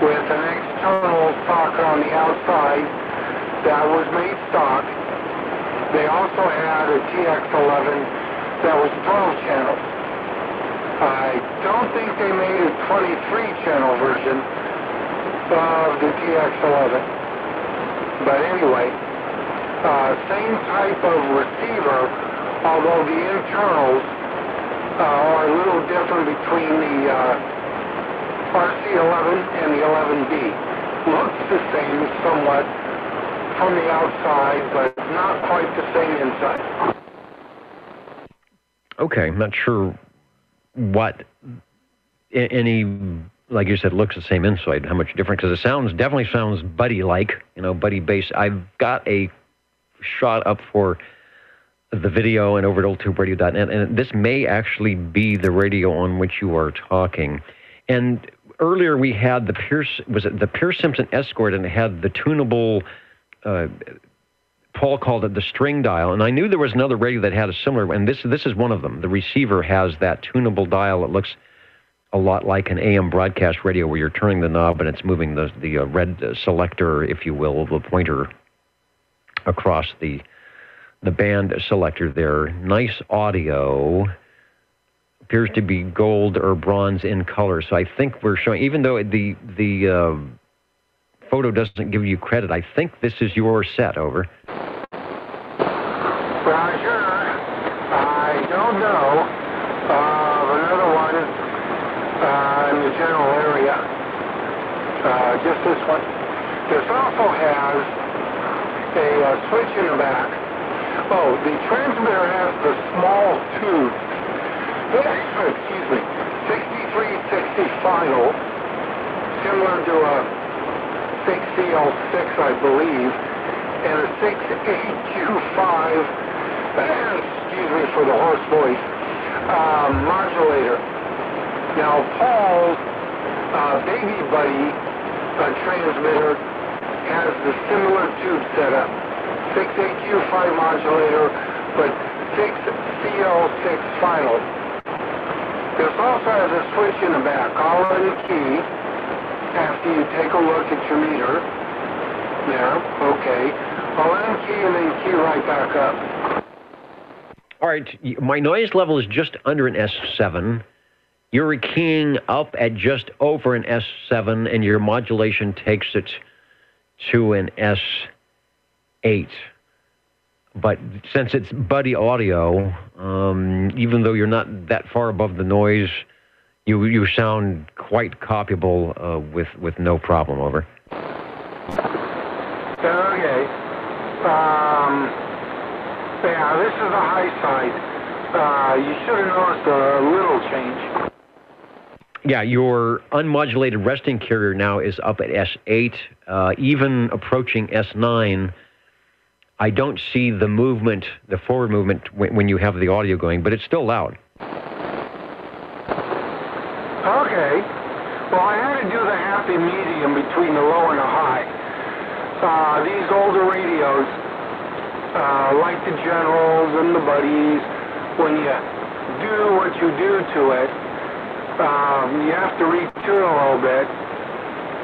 with an external socket on the outside that was made stock. They also had a TX11 that was 12 channels. I don't think they made a 23-channel version of the TX11. But anyway, same type of receiver, although the internals are a little different between the RC11 and the 11B. Looks the same somewhat from the outside, but not quite the same inside. Okay, I'm not sure what any, like you said, looks the same inside, how much different, because it definitely sounds Buddy-like, Buddy bass. I've got a shot up for the video and over at oldtuberadio.net, and this may actually be the radio on which you are talking. And earlier we had the Pierce Simpson Escort, and it had the tunable, Paul called it the string dial, and I knew there was another radio that had a similar, and this is one of them. The receiver has that tunable dial. It looks a lot like an AM broadcast radio where you're turning the knob and it's moving the red selector, if you will, the pointer across the band selector there. Nice audio. Appears to be gold or bronze in color. So I think we're showing, even though the photo doesn't give you credit, I think this is your set. Over. Roger. I don't know of another one in the general area. Just this one. This also has a switch in the back. Oh, the transmitter has the small tube. Excuse me. 6360 final, similar to a 6CL6, I believe, and a 6AQ5. Excuse me for the hoarse voice, modulator. Now, Paul's Baby Buddy transmitter has the similar tube setup. 6AQ5 modulator, but 6CL6 final. This also has a switch in the back. I'll run the key after you take a look at your meter. There, okay. I'll unkey and then key right back up. All right, my noise level is just under an S7. You're keying up at just over an S7, and your modulation takes it to an S8. But since it's Buddy audio, even though you're not that far above the noise, you sound quite copyable with no problem. Over. Okay. Yeah, this is the high side. You should have noticed a little change. Yeah, your unmodulated resting carrier now is up at S8, even approaching S9. I don't see the movement, the forward movement, when you have the audio going, but it's still loud. Okay. Well, I had to do the happy medium between the low and the high. These older radios, like the Generals and the Buddies, when you do what you do to it, you have to retune a little bit.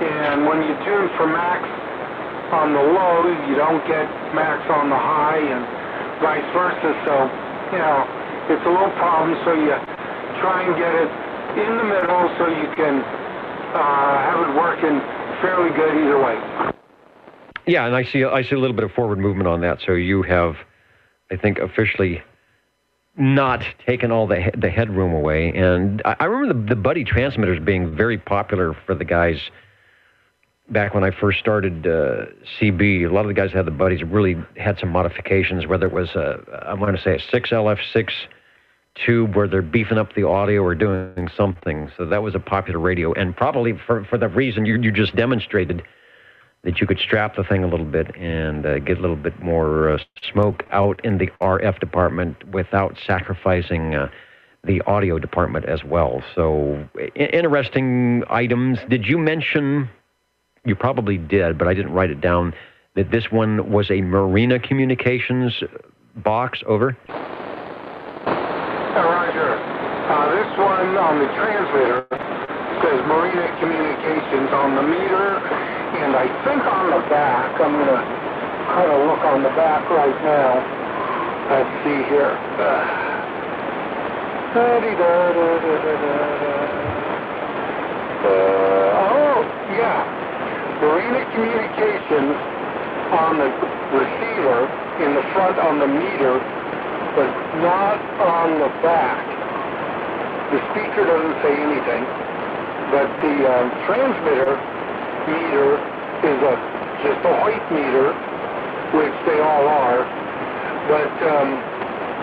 And when you tune for max on the low, you don't get max on the high, and vice versa. So, you know, it's a little problem. So you try and get it in the middle so you can have it working fairly good either way. Yeah, and I see a little bit of forward movement on that. So you have, I think, officially not taken all the headroom away. And I remember the Buddy transmitters being very popular for the guys back when I first started CB. A lot of the guys that had the Buddies really had some modifications, whether it was I'm going to say a 6LF6 tube where they're beefing up the audio or doing something. So that was a popular radio, and probably for the reason you just demonstrated, that you could strap the thing a little bit and get a little bit more smoke out in the RF department without sacrificing the audio department as well. So interesting items. Did you mention, you probably did, but I didn't write it down, that this one was a Marina Communications box? Over. Roger. This one on the transmitter says Marina Communications on the meter, and I think on the back, I'm going to kind of look on the back right now. Let's see here. Oh, yeah. Marina Communications on the receiver in the front on the meter, but not on the back. The speaker doesn't say anything, but the transmitter meter is just a white meter, which they all are, but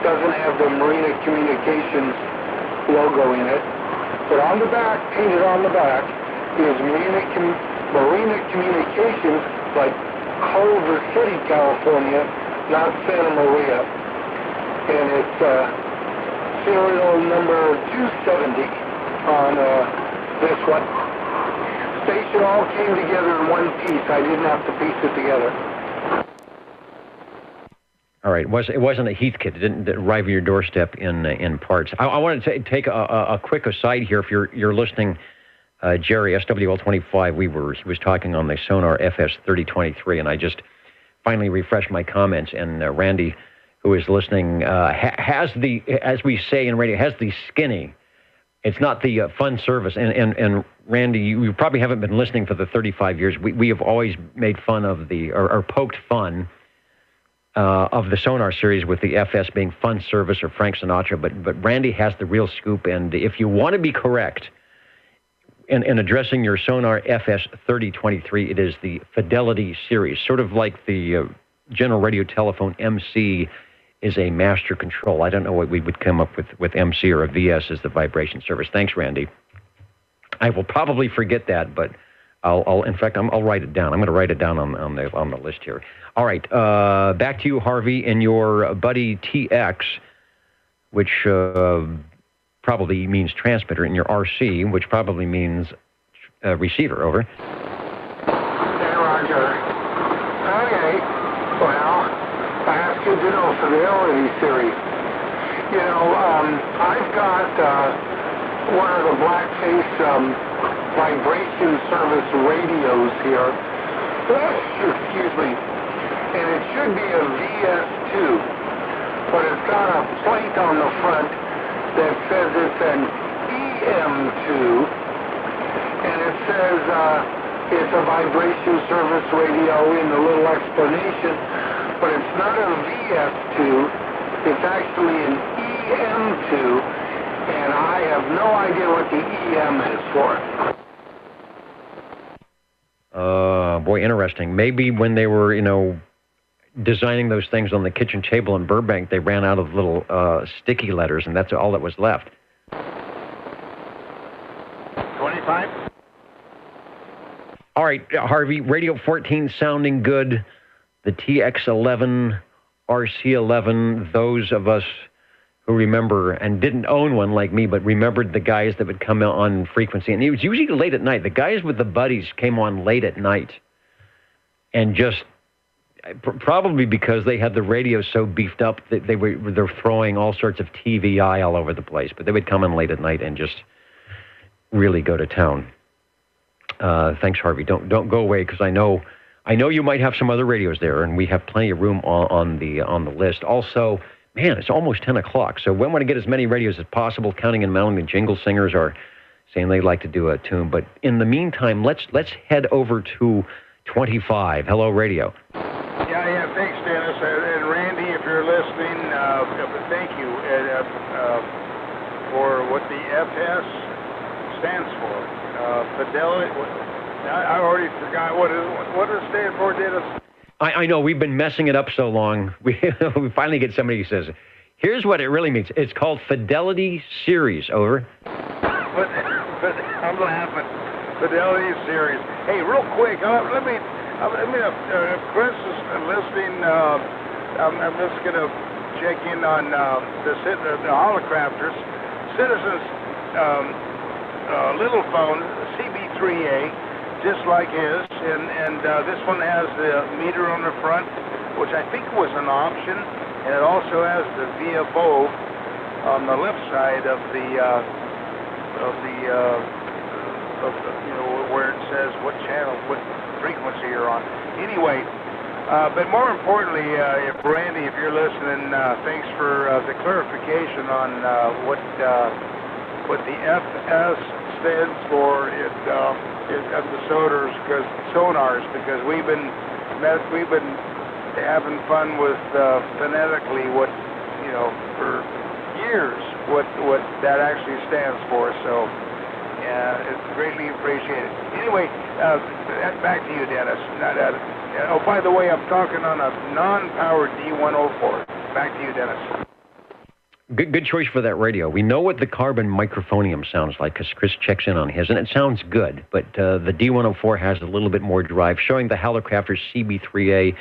doesn't have the Marina Communications logo in it. But on the back, painted on the back, is Marina Communications, like Culver City, California, not Santa Maria. And it's serial number 270 on this one. Station all came together in one piece. I didn't have to piece it together. All right. It wasn't a Heathkit. It didn't arrive at your doorstep in parts. I wanted to take a quick aside here. If you're listening, Jerry, SWL25, he was talking on the Sonar FS3023, and I just finally refreshed my comments, and Randy, who is listening, has the, as we say in radio, has the skinny. It's not the fun service. And Randy, you probably haven't been listening for the 35 years. We have always made fun of or poked fun of the Sonar series, with the FS being fun service or Frank Sinatra. But Randy has the real scoop. And if you want to be correct in addressing your Sonar FS3023, it is the Fidelity series, sort of like the General Radio Telephone MC is a master control. I don't know what we would come up with MC or a VS as the vibration service. Thanks, Randy. I will probably forget that, but I'll write it down. I'm going to write it down on the list here. All right, back to you, Harvey, and your Buddy TX, which probably means transmitter, and your RC, which probably means receiver. Over. Hey, Roger. Okay. Well, I have to do a Fidelity series. You know, I've got one of the Blackface vibration service radios here. Excuse me. And it should be a VS2, but it's got a plate on the front that says it's an EM2, and it says it's a vibration service radio in the little explanation, but it's not a VS2, it's actually an EM2, and I have no idea what the EM is for. Boy, interesting. Maybe when they were, designing those things on the kitchen table in Burbank, they ran out of little sticky letters, and that's all that was left. 25. All right, Harvey, Radio 14 sounding good. the TX11, RC11, those of us who remember and didn't own one like me, but remembered the guys that would come on frequency. And it was usually late at night. The guys with the buddies came on late at night, and just probably because they had the radio so beefed up that they're throwing all sorts of TVI all over the place. But they would come in late at night and just really go to town. Thanks, Harvey. Don't go away, because I know you might have some other radios there, and we have plenty of room on the list. Also, man, it's almost 10 o'clock, so we want to get as many radios as possible. Counting and Mounting, the Jingle Singers are saying they'd like to do a tune. But in the meantime, let's head over to 25. Hello, radio. Yeah, thanks, Dennis. And Randy, if you're listening, thank you for what the FS stands for. Fidelity. I already forgot what does it stand for, Dennis? I know, we've been messing it up so long. We finally get somebody who says, here's what it really means. It's called Fidelity Series. Over. But I'm laughing. Fidelity Series. Hey, real quick, let me. If Chris is listening, I'm just going to check in on the Holocrafters. Citizens little phone, CB3A. Just like his, and this one has the meter on the front, which I think was an option, and it also has the VFO on the left side of the where it says what channel, what frequency you're on. Anyway, but more importantly, if Randy, if you're listening, thanks for the clarification on what the FS stands for at the sonars, because we've been having fun with phonetically what for years what that actually stands for. So it's greatly appreciated. Anyway, back to you, Dennis. Oh, by the way, I'm talking on a non-powered D104. Back to you, Dennis. Good choice for that radio. We know what the Carbon microphonium sounds like, because Chris checks in on his, and it sounds good. But the D104 has a little bit more drive, showing the Halocrafters CB3A,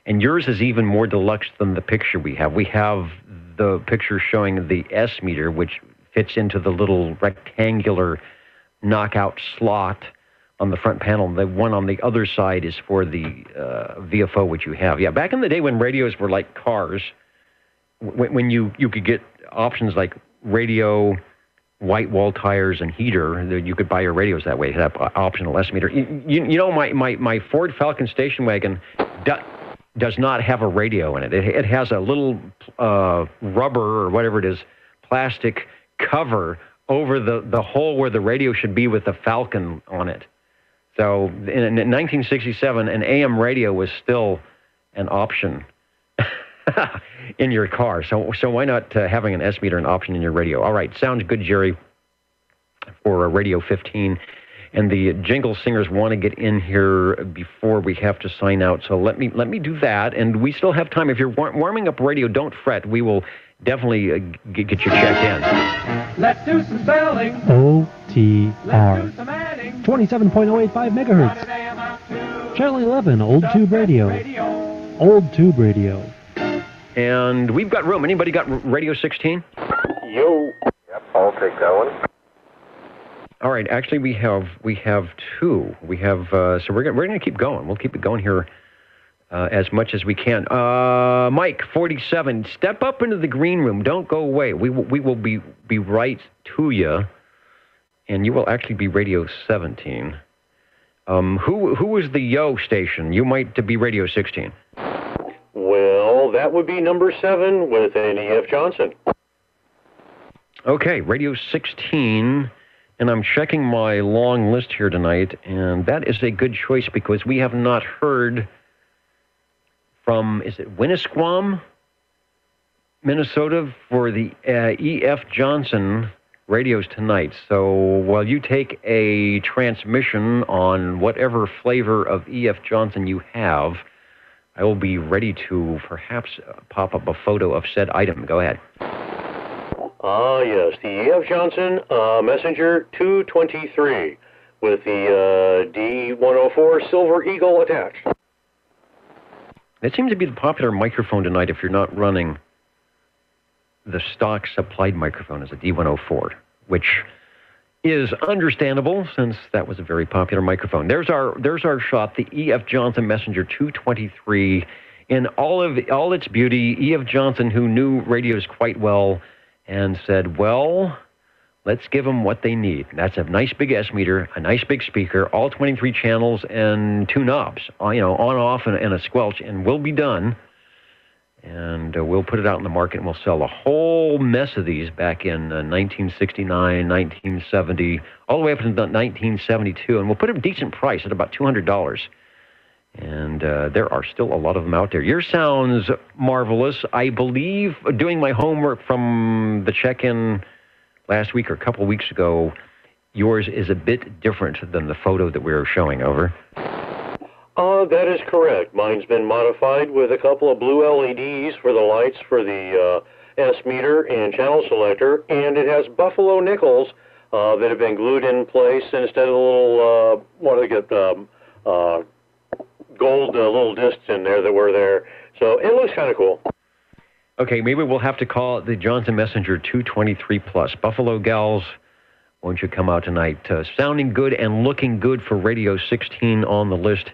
and yours is even more deluxe than the picture we have. We have the picture showing the S meter, which fits into the little rectangular knockout slot on the front panel. The one on the other side is for the VFO, which you have. Yeah, back in the day when radios were like cars, when you could get options like radio, white wall tires, and heater, you could buy your radios that way. It had optional S meter. You know, my Ford Falcon station wagon does not have a radio in it. It has a little rubber or whatever it is, plastic cover over the hole where the radio should be with the Falcon on it. So in 1967, an AM radio was still an option in your car. So why not having an S meter an option in your radio? All right, sounds good, Jerry, for Radio 15. And the Jingle Singers want to get in here before we have to sign out. So let me do that. And we still have time. If you're warming up radio, don't fret. We will definitely get you checked in. Let's do some spelling. OTR. 27.085 megahertz. Channel 11, Old Tube Radio. Old Tube Radio. And we've got room. Anybody got Radio 16? Yo. Yep, I'll take that one. All right. Actually, we have two. We have so we're going to keep going. We'll keep it going here as much as we can. Mike 47, step up into the green room. Don't go away. We will be right to you, and you will actually be Radio 17. Who is the Yo station? You might be Radio 16. Well, that would be number 7 with an E.F. Johnson. Okay, Radio 16, and I'm checking my long list here tonight, and that is a good choice because we have not heard from, is it Winnisquam, Minnesota, for the E.F. Johnson radios tonight. So while you take a transmission on whatever flavor of E.F. Johnson you have, I will be ready to perhaps pop up a photo of said item. Go ahead. Yes, the E.F. Johnson Messenger 223 with the D104 Silver Eagle attached. That seems to be the popular microphone tonight if you're not running the stock supplied microphone as a D104, which is understandable since that was a very popular microphone. There's our shot, the E.F. Johnson Messenger 223 in all its beauty. E.F. Johnson, who knew radios quite well, and said, well, let's give them what they need. And that's a nice big S meter, a nice big speaker, all 23 channels, and 2 knobs, on, off, and a squelch, and we'll be done. And we'll put it out in the market, and we'll sell a whole mess of these back in 1969, 1970, all the way up to 1972. And we'll put a decent price at about $200. And there are still a lot of them out there. Yours sounds marvelous. I believe, doing my homework from the check-in last week or a couple of weeks ago, yours is a bit different than the photo that we were showing. Over. That is correct. Mine's been modified with a couple of blue LEDs for the lights for the S meter and channel selector, and it has buffalo nickels that have been glued in place instead of the little, gold little discs in there that were there. So it looks kind of cool. Okay, maybe we'll have to call it the Johnson Messenger 223 Plus. Buffalo gals, won't you come out tonight? Sounding good and looking good for Radio 16 on the list.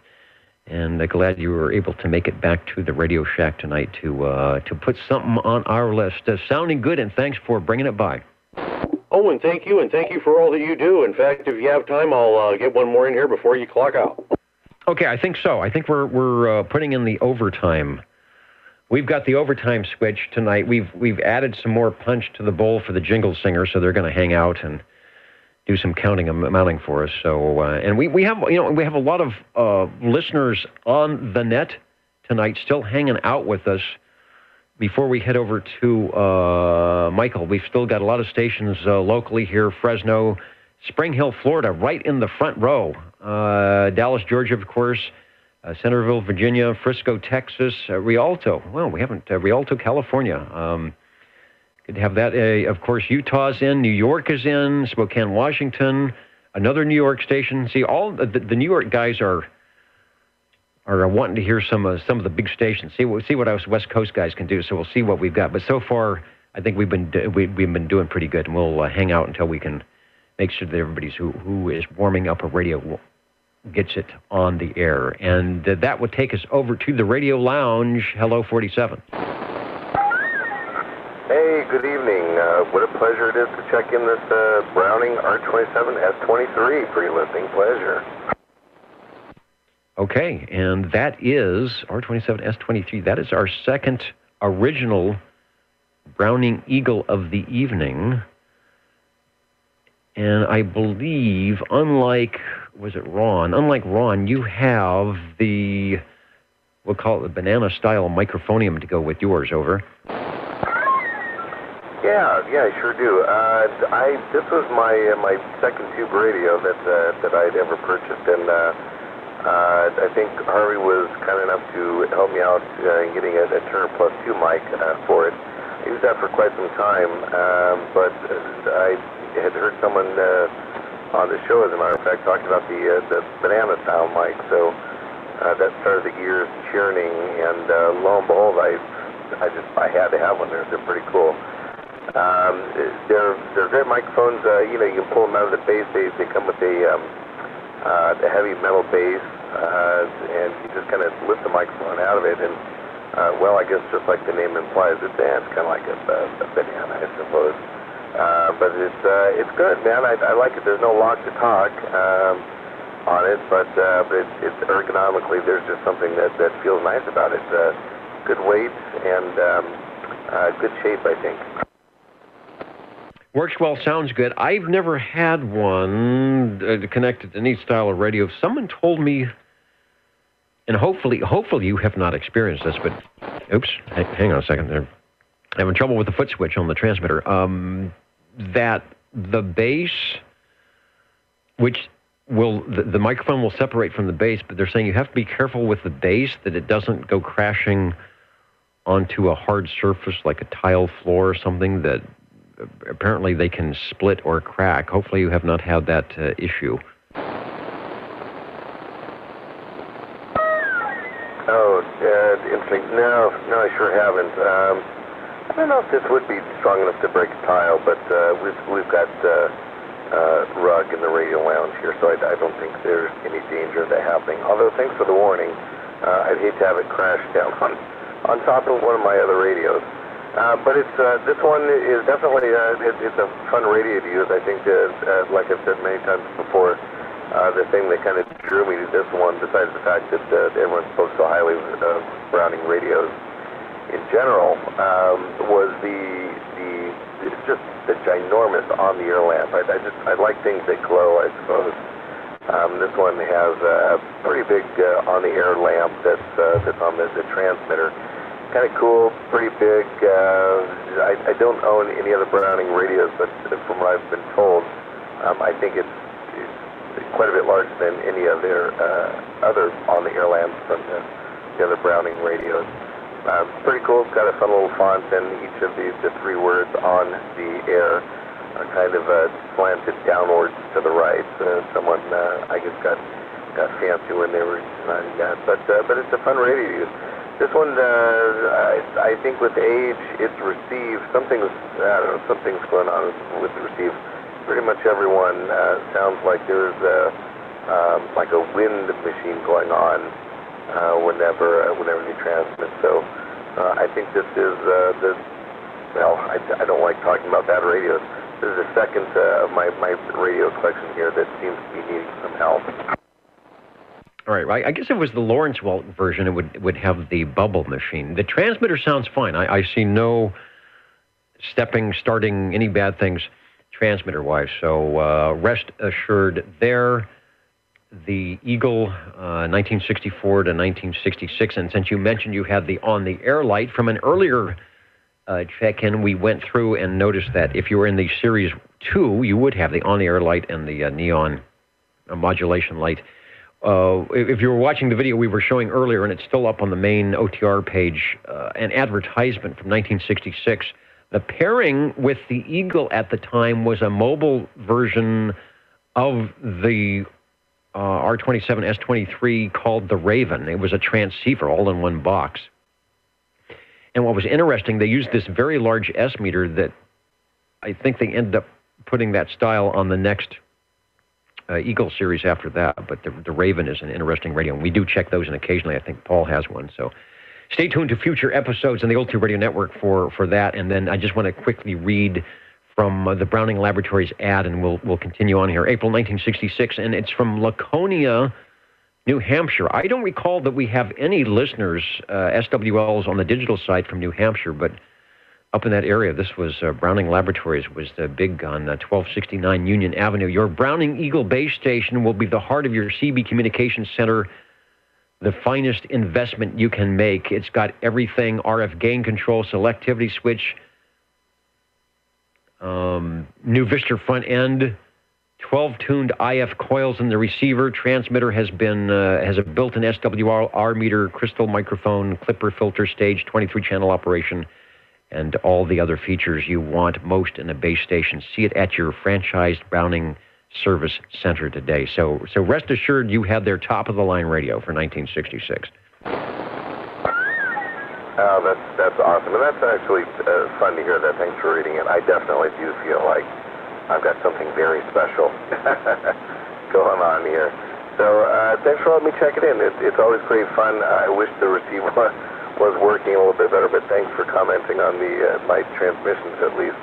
And glad you were able to make it back to the Radio Shack tonight to put something on our list. Sounding good, and thanks for bringing it by. Oh, and thank you for all that you do. In fact, if you have time, I'll get one more in here before you clock out. Okay, I think so. I think we're putting in the overtime. We've got the overtime switch tonight. We've added some more punch to the bowl for the jingle singer, so they're going to hang out and do some counting and mounting for us. So, and we have a lot of listeners on the net tonight, still hanging out with us. Before we head over to Michael, we've still got a lot of stations locally here: Fresno, Spring Hill, Florida, right in the front row. Dallas, Georgia, of course. Centerville, Virginia, Frisco, Texas, Rialto. Well, we haven't Rialto, California. Good to have that. Of course, Utah's in, New York is in, Spokane, Washington, another New York station. See, all the New York guys are wanting to hear some of the big stations. See what us West Coast guys can do. So we'll see what we've got. But so far, I think we've been doing pretty good, and we'll hang out until we can make sure that everybody's who is warming up a radio gets it on the air. And that would take us over to the Radio Lounge. Hello, 47. Hey, good evening. What a pleasure it is to check in this Browning R27 S23 for your listening pleasure. Okay, and that is R27 S23. That is our second original Browning Eagle of the evening. And I believe, unlike Ron, you have we'll call it the banana-style microphonium to go with yours. Over. Yeah, I sure do. This was my second tube radio that I'd ever purchased, and I think Harvey was kind enough to help me out getting a Turner Plus 2 mic for it. I used that for quite some time, but I had heard someone on the show, as a matter of fact, talking about the banana-style mic, so that started the gears churning, and lo and behold, I had to have one. They're pretty cool. They're great microphones. You can pull them out of the base. They come with a heavy metal base, and you just kind of lift the microphone out of it, and I guess just like the name implies, it's kind of like a banana, I suppose. But it's good, man. I like it. There's no lock to talk on it, but it's ergonomically, there's just something that feels nice about it. Good weight and good shape, I think. Works well, sounds good. I've never had one connected to any style of radio. If someone told me, and hopefully you have not experienced this, but oops, hang on a second. They're having trouble with the foot switch on the transmitter. That the bass, which the microphone will separate from the bass, but they're saying you have to be careful with the bass that it doesn't go crashing onto a hard surface like a tile floor or something that apparently they can split or crack. Hopefully you have not had that issue. In listening. No, I sure haven't. I don't know if this would be strong enough to break a tile, but we've got rug in the radio lounge here, so I don't think there's any danger of that happening. Although, thanks for the warning. I'd hate to have it crash down on top of one of my other radios. But it's this one is definitely it's a fun radio to use. I think, like I've said many times before, the thing that kind of drew me to this one, besides the fact that everyone spoke so highly of Browning radios in general, was just the ginormous on-the-air lamp. I like things that glow, I suppose. This one has a pretty big on-the-air lamp that's on the transmitter. Kind of cool, pretty big. I don't own any other Browning radios, but from what I've been told, I think it's quite a bit larger than any of their other on-the-air lamps from the other Browning radios. Pretty cool. It's got a fun little font, and each of the three words on the air are kind of slanted downwards to the right. Someone, I guess, got fancy when they were designing that. But it's a fun radio to use. This one, I think with age, it's received. Something's going on with the receive. Pretty much everyone sounds like there's like a wind machine going on whenever they transmit. So I think this is I don't like talking about bad radios. This is the second of my radio collection here that seems to be needing some help. All right. I guess if it was the Lawrence Welk version, it would have the bubble machine. The transmitter sounds fine. I see no starting any bad things transmitter-wise. So rest assured there. The Eagle, 1964 to 1966. And since you mentioned you had the on-the-air light from an earlier check-in, we went through and noticed that if you were in the Series 2, you would have the on-the-air light and the neon modulation light. If you were watching the video we were showing earlier, and it's still up on the main OTR page, an advertisement from 1966. The pairing with the Eagle at the time was a mobile version of the R27 S23 called the Raven. It was a transceiver all in one box. And what was interesting, they used this very large S meter that I think they ended up putting that style on the next Eagle series after that, but the Raven is an interesting radio, and we do check those, and occasionally I think Paul has one. So stay tuned to future episodes on the Old Tube Radio Network for that. And then I just want to quickly read from the Browning Laboratories ad, and we'll continue on here. April 1966, and it's from Laconia, New Hampshire. I don't recall that we have any listeners, SWLs on the digital side from New Hampshire, but up in that area, this was Browning Laboratories was the big on 1269 Union Avenue. Your Browning Eagle base station will be the heart of your CB Communications Center, the finest investment you can make. It's got everything: RF gain control, selectivity switch, new Vista front end, 12 tuned IF coils in the receiver. Transmitter has a built-in SWR meter, crystal microphone, clipper filter stage, 23 channel operation, and all the other features you want most in a base station. See it at your franchised Browning Service Center today. So rest assured you had their top-of-the-line radio for 1966. Oh, that's awesome. And that's actually fun to hear that. Thanks for reading it. I definitely do feel like I've got something very special going on here. So thanks for letting me check it in. It's always great fun. I wish the receiver was working a little bit better, but thanks for commenting on my transmissions at least.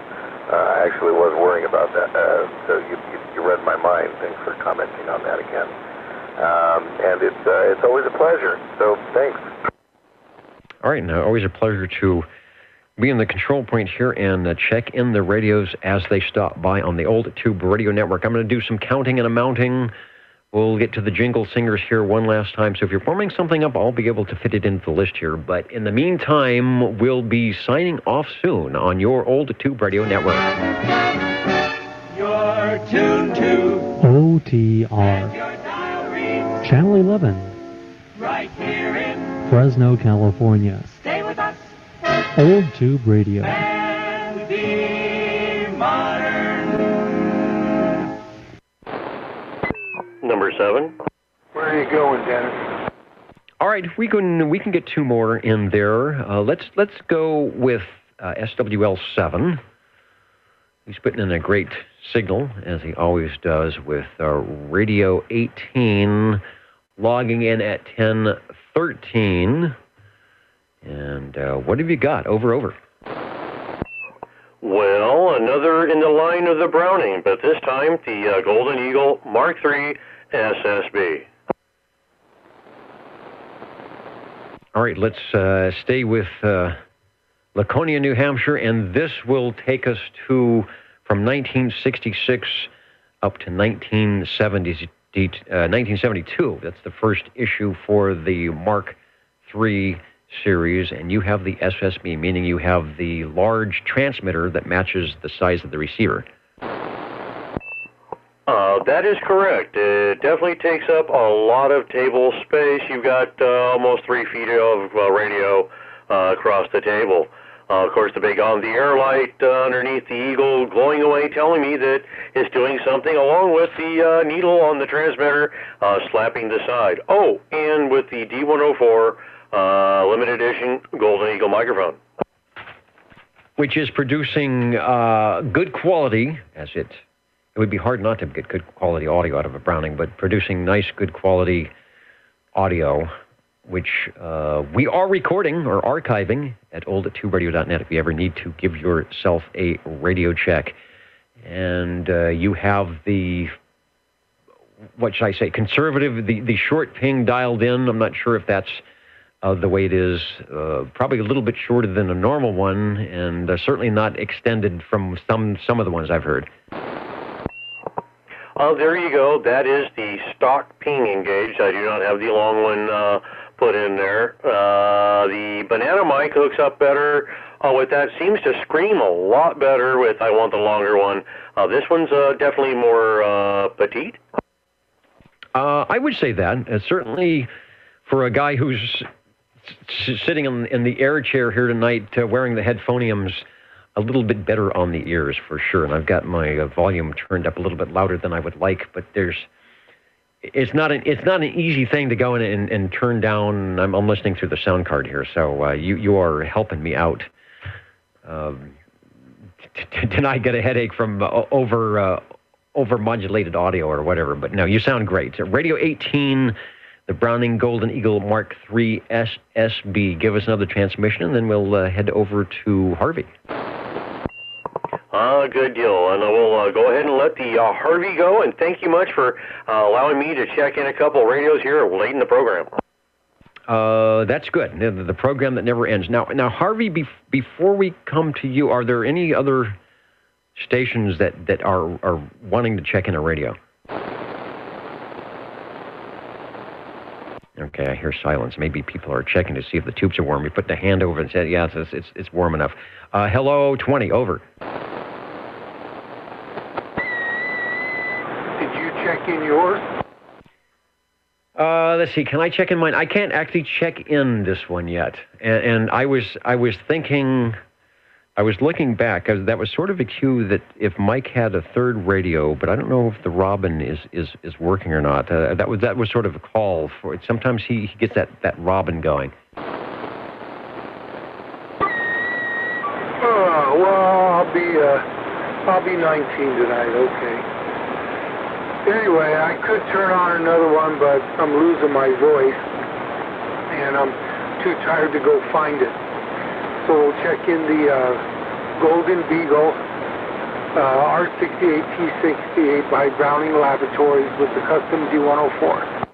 I actually was worrying about that, so you read my mind. Thanks for commenting on that again. And it's always a pleasure, so thanks. All right, now always a pleasure to be in the control point here and check in the radios as they stop by on the Old Tube Radio Network. I'm going to do some counting and amounting. We'll get to the jingle singers here one last time. So if you're forming something up, I'll be able to fit it into the list here. But in the meantime, we'll be signing off soon on your Old Tube Radio Network. You're tuned to OTR, Channel 11, right here in Fresno, California. Stay with us Old Tube Radio. and be modern. Number 7. Where are you going, Dennis? All right, we can get two more in there. Let's go with SWL7. He's putting in a great signal, as he always does, with Radio 18 logging in at 10:13. And what have you got? Over. Well, another in the line of the Browning, but this time the Golden Eagle Mark III SSB. All right, let's stay with Laconia, New Hampshire, and this will take us to from 1966 up to 1972. That's the first issue for the Mark III series, and you have the SSB, meaning you have the large transmitter that matches the size of the receiver. That is correct. It definitely takes up a lot of table space. You've got almost 3 feet of radio across the table. Of course, the big on-the-air light underneath the Eagle glowing away, telling me that it's doing something, along with the needle on the transmitter slapping the side. Oh, and with the D104 limited edition Golden Eagle microphone, which is producing good quality, as it would be hard not to get good quality audio out of a Browning, but producing nice, good quality audio, which we are recording or archiving at old@tuberadio.net if you ever need to give yourself a radio check. And you have the, what should I say, conservative, the short ping dialed in. I'm not sure if that's the way it is. Probably a little bit shorter than a normal one, and certainly not extended from some of the ones I've heard. There you go. That is the stock pinging gauge. I do not have the long one put in there. The banana mic hooks up better with that. Seems to scream a lot better with I want the longer one. This one's definitely more petite. I would say that. Certainly for a guy who's sitting in the air chair here tonight wearing the headphoniums, a little bit better on the ears for sure. And I've got my volume turned up a little bit louder than I would like, but it's not an easy thing to go in and turn down. I'm listening through the sound card here, so you are helping me out. To not get a headache from over modulated audio or whatever, but no, you sound great. Radio 18, the Browning Golden Eagle Mark III SSB. Give us another transmission, and then we'll head over to Harvey. Good deal. And we'll go ahead and let the Harvey go, and thank you much for allowing me to check in a couple of radios here late in the program. That's good. The program that never ends. Now Harvey, before we come to you, are there any other stations that are wanting to check in a radio? Okay, I hear silence. Maybe people are checking to see if the tubes are warm. We put the hand over and said, yeah, it's warm enough. Hello, 20, over. Did you check in yours? Let's see. Can I check in mine? I can't actually check in this one yet. And I was thinking, I was looking back. That was sort of a cue that if Mike had a third radio, but I don't know if the Robin is working or not. That was sort of a call for it. Sometimes he gets that Robin going. Well, I'll be 19 tonight. Okay. Anyway, I could turn on another one, but I'm losing my voice, and I'm too tired to go find it. So we'll check in the Golden Beagle R68T68 by Browning Laboratories with the custom D104.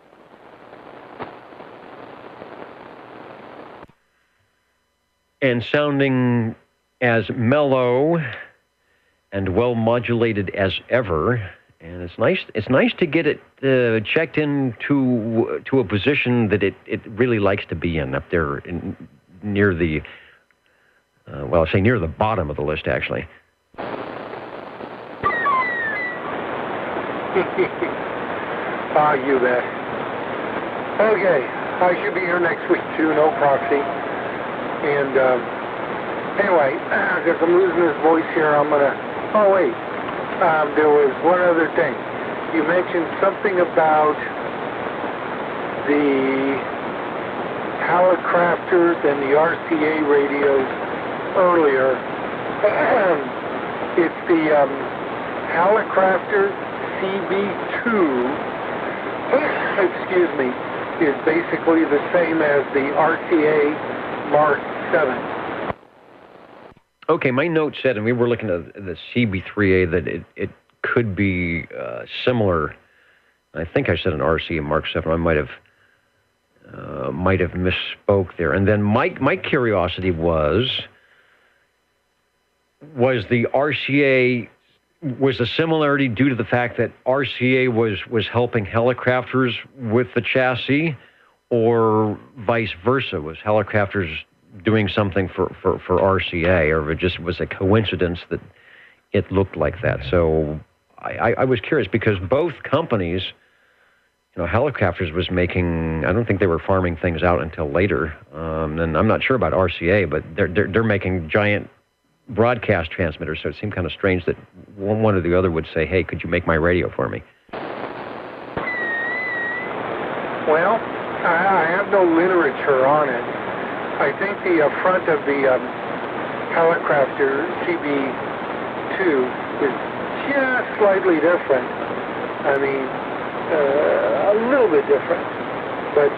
And sounding as mellow and well modulated as ever. And it's nice to get it checked into a position that it really likes to be in, up there near the well, I'll say near the bottom of the list, actually. You bet. Okay, I should be here next week too, no proxy. And anyway, because I'm losing this voice here, I'm gonna. Oh wait. There was one other thing. You mentioned something about the Hallicrafters and the RCA radios earlier. It's the Hallicrafter CB2, excuse me, is basically the same as the RCA Mark 7. Okay, my note said, and we were looking at the CB3A, that it could be similar. I think I said an RCA Mark 7. I might have misspoke there. And then my curiosity was the RCA, was the similarity due to the fact that RCA was helping Hallicrafters with the chassis, or vice versa? Was Hallicrafters doing something for RCA, or it just was a coincidence that it looked like that? So I was curious, because both companies, Hallicrafters was making, I don't think they were farming things out until later. And I'm not sure about RCA, but they're making giant broadcast transmitters, so it seemed kind of strange that one or the other would say, hey, could you make my radio for me? Well, I have no literature on it. I think the front of the Hallicrafter CB2 is just slightly different. I mean, a little bit different. But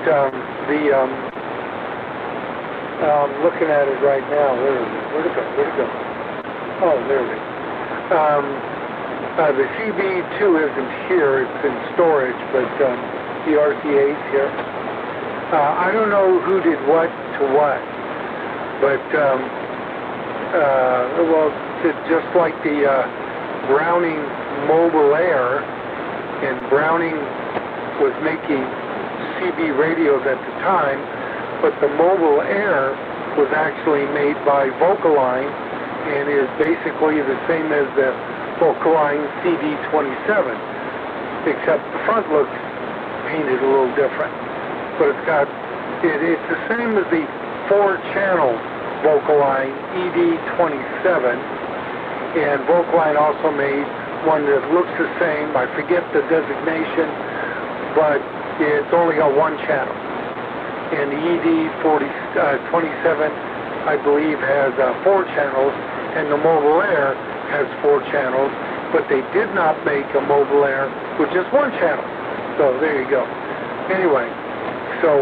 I'm looking at it right now. Where'd it go? Oh, there it is. The CB2 isn't here. It's in storage, but the RCA's here. I don't know who did what to what, but, just like the Browning Mobile Air, and Browning was making CB radios at the time, but the Mobile Air was actually made by Vocaline and is basically the same as the Vocaline CD27, except the front looks painted a little different. But it's the same as the 4-channel Vocaline ED27, and Vocaline also made one that looks the same. I forget the designation, but it's only got one channel. And the ED27, I believe, has 4 channels, and the Mobile Air has 4 channels, but they did not make a Mobile Air with just 1 channel. So there you go. Anyway, so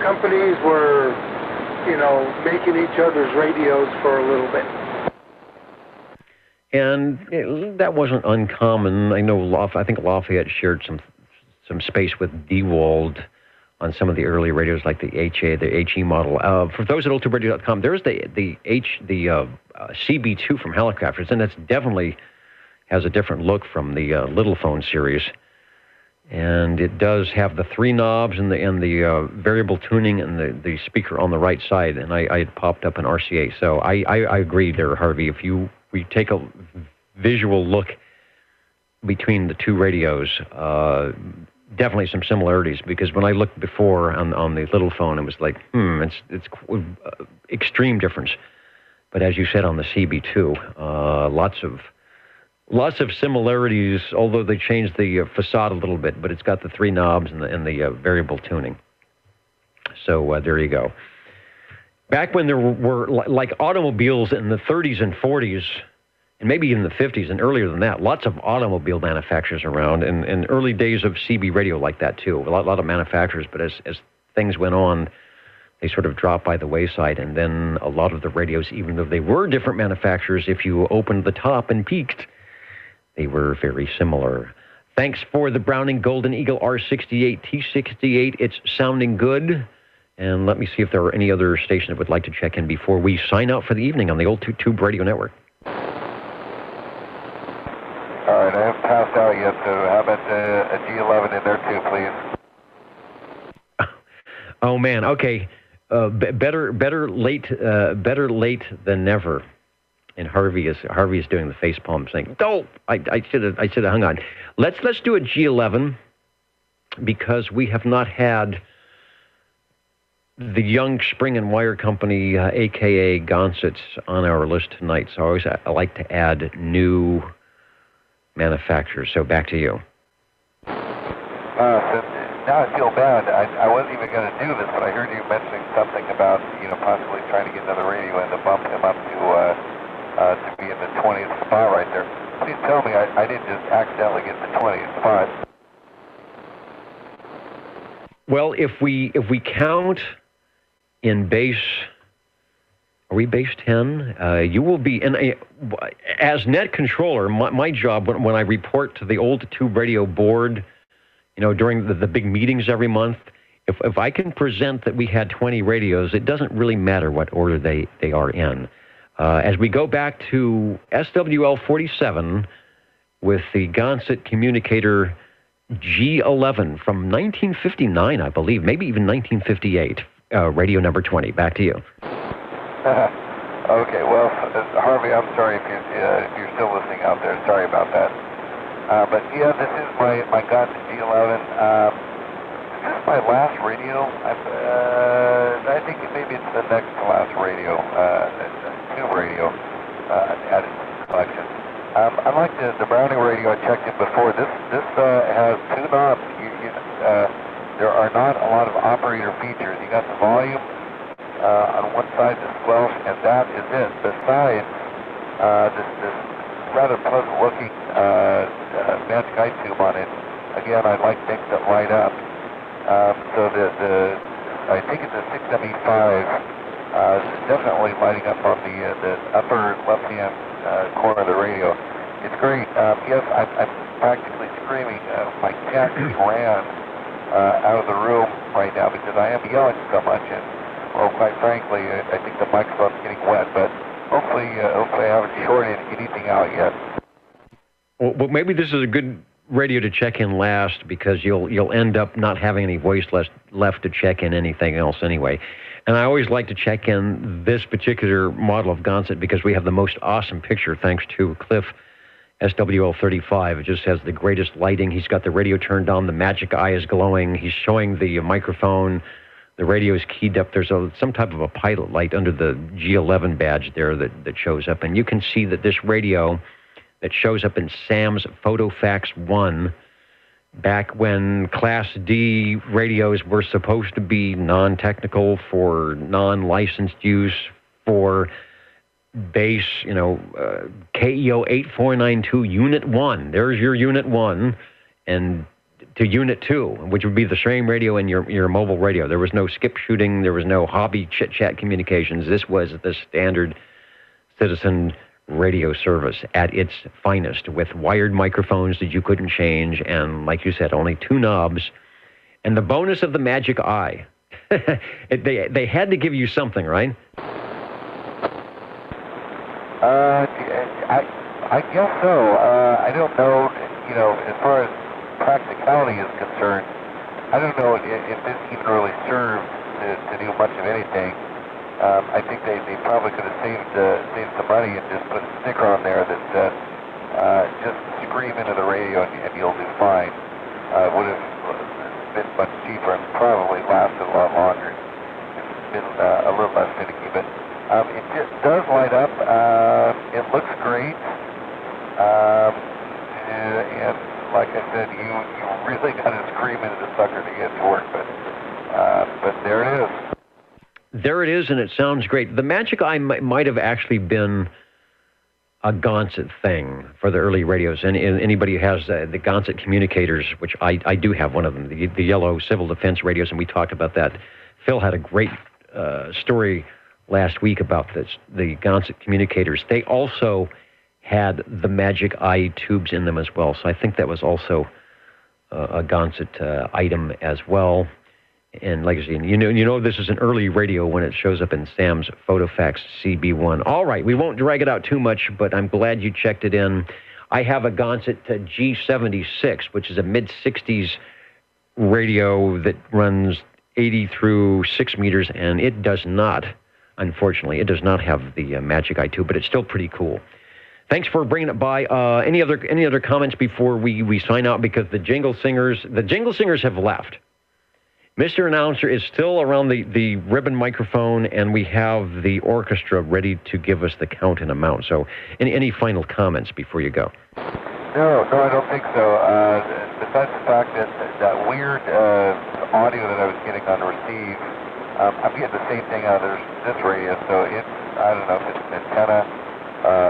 companies were, making each other's radios for a little bit. And that wasn't uncommon. I know I think Lafayette shared some space with DeWalt on some of the early radios, like the HE model. For those at oldtuberadio.com, there's the CB2 from Hallicrafters, and it's definitely has a different look from the Little Phone series. And it does have the 3 knobs and the variable tuning and the speaker on the right side. And I had popped up an RCA. So I agree there, Harvey. If we take a visual look between the two radios, definitely some similarities, because when I looked before on the Little Phone, it was like, it's extreme difference. But as you said on the CB2, lots of similarities, although they changed the facade a little bit, but it's got the 3 knobs and the variable tuning. So there you go. Back when there were like automobiles in the 30s and 40s, and maybe even the 50s and earlier than that, lots of automobile manufacturers around, and early days of CB radio like that too. A lot of manufacturers, but as things went on, they sort of dropped by the wayside, and then a lot of the radios, even though they were different manufacturers, if you opened the top and peeked, they were very similar. Thanks for the Browning Golden Eagle R68 T68. It's sounding good. And let me see if there are any other stations that would like to check in before we sign out for the evening on the Old Tube Radio Network. All right, I haven't passed out yet, so how about a G11 in there too, please? Oh man, okay. Better late than never. And Harvey is doing the face palm saying, "Oh, I should have hung on." Let's do a G11, because we have not had the Young Spring and Wire Company, a.k.a. Gonsets, on our list tonight. So I like to add new manufacturers. So back to you. now I feel bad. I wasn't even going to do this, but I heard you mentioning something about, possibly trying to get another radio and to bump him up to be in the 20th spot right there. Please tell me I didn't just accidentally get the 20th spot. Well, if we count in base, are we base 10? You will be, as net controller, my job when I report to the old tube radio board, during the big meetings every month, if I can present that we had 20 radios, it doesn't really matter what order they are in. As we go back to SWL 47 with the Gonset communicator G11 from 1959, I believe, maybe even 1958, radio number 20. Back to you. Okay, well, Harvey, I'm sorry if you're still listening out there. Sorry about that. But yeah, this is my Gonset G11. This is my last radio. I think maybe it's the next to last radio, tube radio added to the collection. I like the Browning radio. I checked it before. This has two knobs. There are not a lot of operator features. You got the volume on one side, the squelch, and that is it. Besides this rather pleasant-looking Magic Eye tube on it. Again, I like things that light up. So I think it's a 675. It's definitely lighting up on the upper left-hand corner of the radio. It's great. Yes, I'm practically screaming. My cat just ran out of the room right now because I am yelling so much. And, well, quite frankly, I think the microphone's getting wet. But hopefully I haven't shorted anything out yet. Well, maybe this is a good radio to check in last because you'll end up not having any voice left to check in anything else anyway. And I always like to check in this particular model of Gonset because we have the most awesome picture thanks to Cliff SWL 35. It just has the greatest lighting. He's got the radio turned on. The Magic Eye is glowing. He's showing the microphone. The radio is keyed up. There's some type of a pilot light under the G11 badge there that shows up. And you can see that this radio that shows up in Sam's PhotoFax 1 back when Class D radios were supposed to be non-technical for non-licensed use for base, KEO 8492 Unit 1. There's your Unit 1, and to Unit 2, which would be the same radio in your mobile radio. There was no skip shooting. There was no hobby chit-chat communications. This was the standard citizen radio service at its finest, with wired microphones that you couldn't change, and like you said, only two knobs. And the bonus of the Magic Eye. They had to give you something, right? I guess so. I don't know, as far as practicality is concerned, I don't know if this even really serves to do much of anything. I think they probably could have saved some money and just put a sticker on there that said, just scream into the radio and you'll do fine. It would have been much cheaper and probably lasted a lot longer. It's been a little less finicky, but it just does light up. It looks great. And like I said, you really got to scream into the sucker to get to work, but there it is. There it is, and it sounds great. The Magic Eye might have actually been a Gonset thing for the early radios. And anybody who has the Gonset communicators, which I do have one of them, the yellow civil defense radios, and we talked about that. Phil had a great story last week about the Gonset communicators. They also had the Magic Eye tubes in them as well. So I think that was also a Gonset item as well. And like I said, you know this is an early radio when it shows up in Sam's PhotoFax CB1. All right, we won't drag it out too much, but I'm glad you checked it in. I have a Gonset G76, which is a mid-60s radio that runs 80 through 6 meters, and it does not, unfortunately, it does not have the Magic Eye tube, but it's still pretty cool. Thanks for bringing it by. Any other comments before we sign out? Because the Jingle Singers have left. Mr. Announcer is still around the ribbon microphone, and we have the orchestra ready to give us the count and amount. So any final comments before you go? No, I don't think so. Besides the fact that that weird audio that I was getting on receive, I'm getting the same thing out of this radio, so it's, I don't know if it's an antenna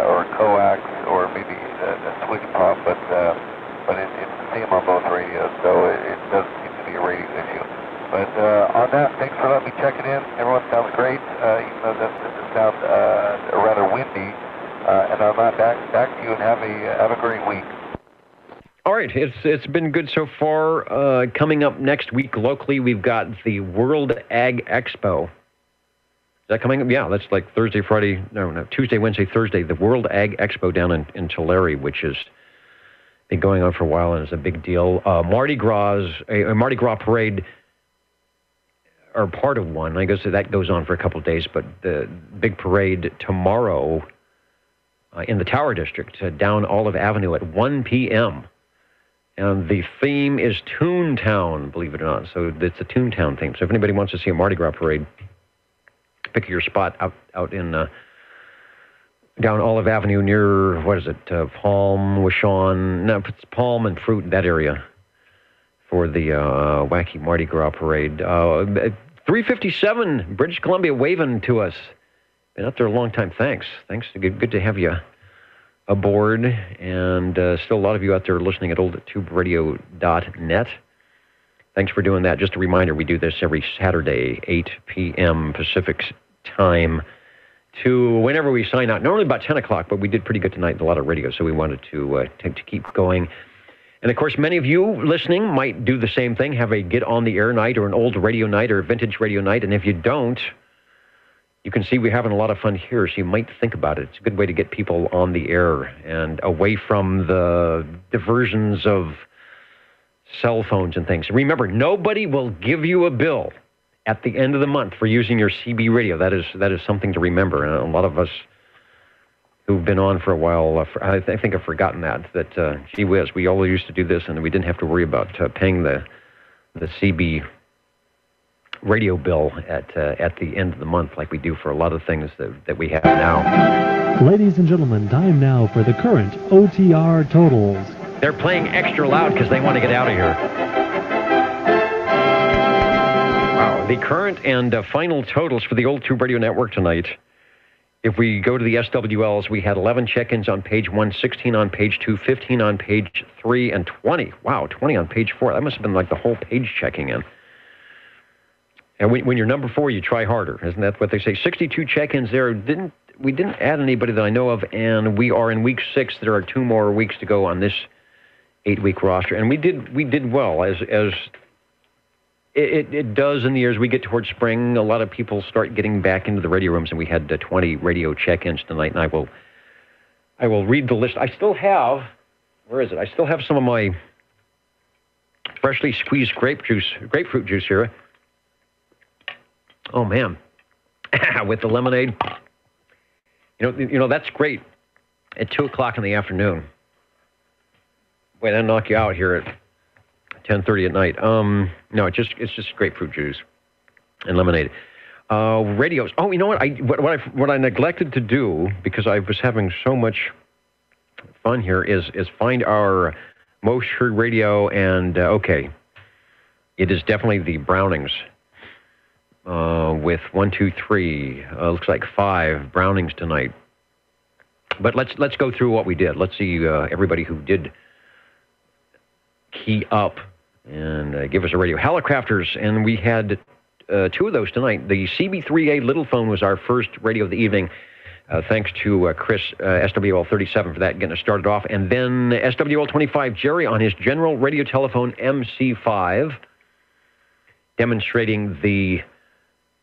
or a coax or maybe a switch pump, but it's the same on both radios, so it doesn't seem to be a radio issue. But on that, thanks for letting me check it in. Everyone sounds great, even though this sounds rather windy. And I'm back to you, and have a great week. All right, it's been good so far. Coming up next week locally, we've got the World Ag Expo. Is that coming up? Yeah, that's like Thursday, Friday, no, Tuesday, Wednesday, Thursday. The World Ag Expo down in Tulare, which has been going on for a while and is a big deal. Mardi Gras, a Mardi Gras parade, or part of one. I guess that goes on for a couple of days, but the big parade tomorrow in the Tower District, down Olive Avenue at 1 p.m. And the theme is Toontown, believe it or not. So it's a Toontown theme. So if anybody wants to see a Mardi Gras parade, pick your spot out in down Olive Avenue near, what is it, Palm, Washon, no, it's Palm and Fruit, that area, for the wacky Mardi Gras parade. 357, British Columbia waving to us. Been out there a long time. Thanks. Good to have you aboard. And still a lot of you out there listening at oldtuberadio.net. Thanks for doing that. Just a reminder, we do this every Saturday, 8 p.m. Pacific time to whenever we sign out. Normally about 10 o'clock, but we did pretty good tonight in a lot of radio, so we wanted to keep going. And, of course, many of you listening might do the same thing, have a get-on-the-air night or an old radio night or a vintage radio night. And if you don't, you can see we're having a lot of fun here, so you might think about it. It's a good way to get people on the air and away from the diversions of cell phones and things. Remember, nobody will give you a bill at the end of the month for using your CB radio. That is something to remember. And a lot of us who've been on for a while, I think I've forgotten that gee whiz, we all used to do this and we didn't have to worry about paying the CB radio bill at the end of the month like we do for a lot of things that we have now. Ladies and gentlemen, time now for the current OTR totals. They're playing extra loud because they want to get out of here. Wow, the current and final totals for the Old Tube Radio Network tonight. If we go to the SWLs, we had 11 check-ins on page 1, 16 on page 2, 15 on page 3, and 20. Wow, 20 on page 4. That must have been like the whole page checking in. And when you're number 4, you try harder. Isn't that what they say? 62 check-ins there. We didn't add anybody that I know of, and we are in week 6. There are 2 more weeks to go on this 8-week roster. And we did well, as it does in the years we get towards spring. A lot of people start getting back into the radio rooms, and we had 20 radio check-ins tonight. And I will read the list. I still have, where is it? I still have some of my freshly squeezed grapefruit juice here. Oh man, with the lemonade. You know that's great at 2 o'clock in the afternoon. Boy, that'll knock you out here at 10:30 at night. No, it's just grapefruit juice and lemonade. Radios. Oh, you know what I neglected to do because I was having so much fun here is find our most heard radio, and okay, it is definitely the Brownings. With 1, 2, 3, looks like 5 Brownings tonight. But let's go through what we did. Let's see everybody who did key up and give us a radio. Helicrafters, and we had 2 of those tonight. The CB3A Little Phone was our first radio of the evening. Thanks to Chris, SWL 37 for that, getting us started off. And then SWL 25, Jerry on his General Radio Telephone MC5, demonstrating the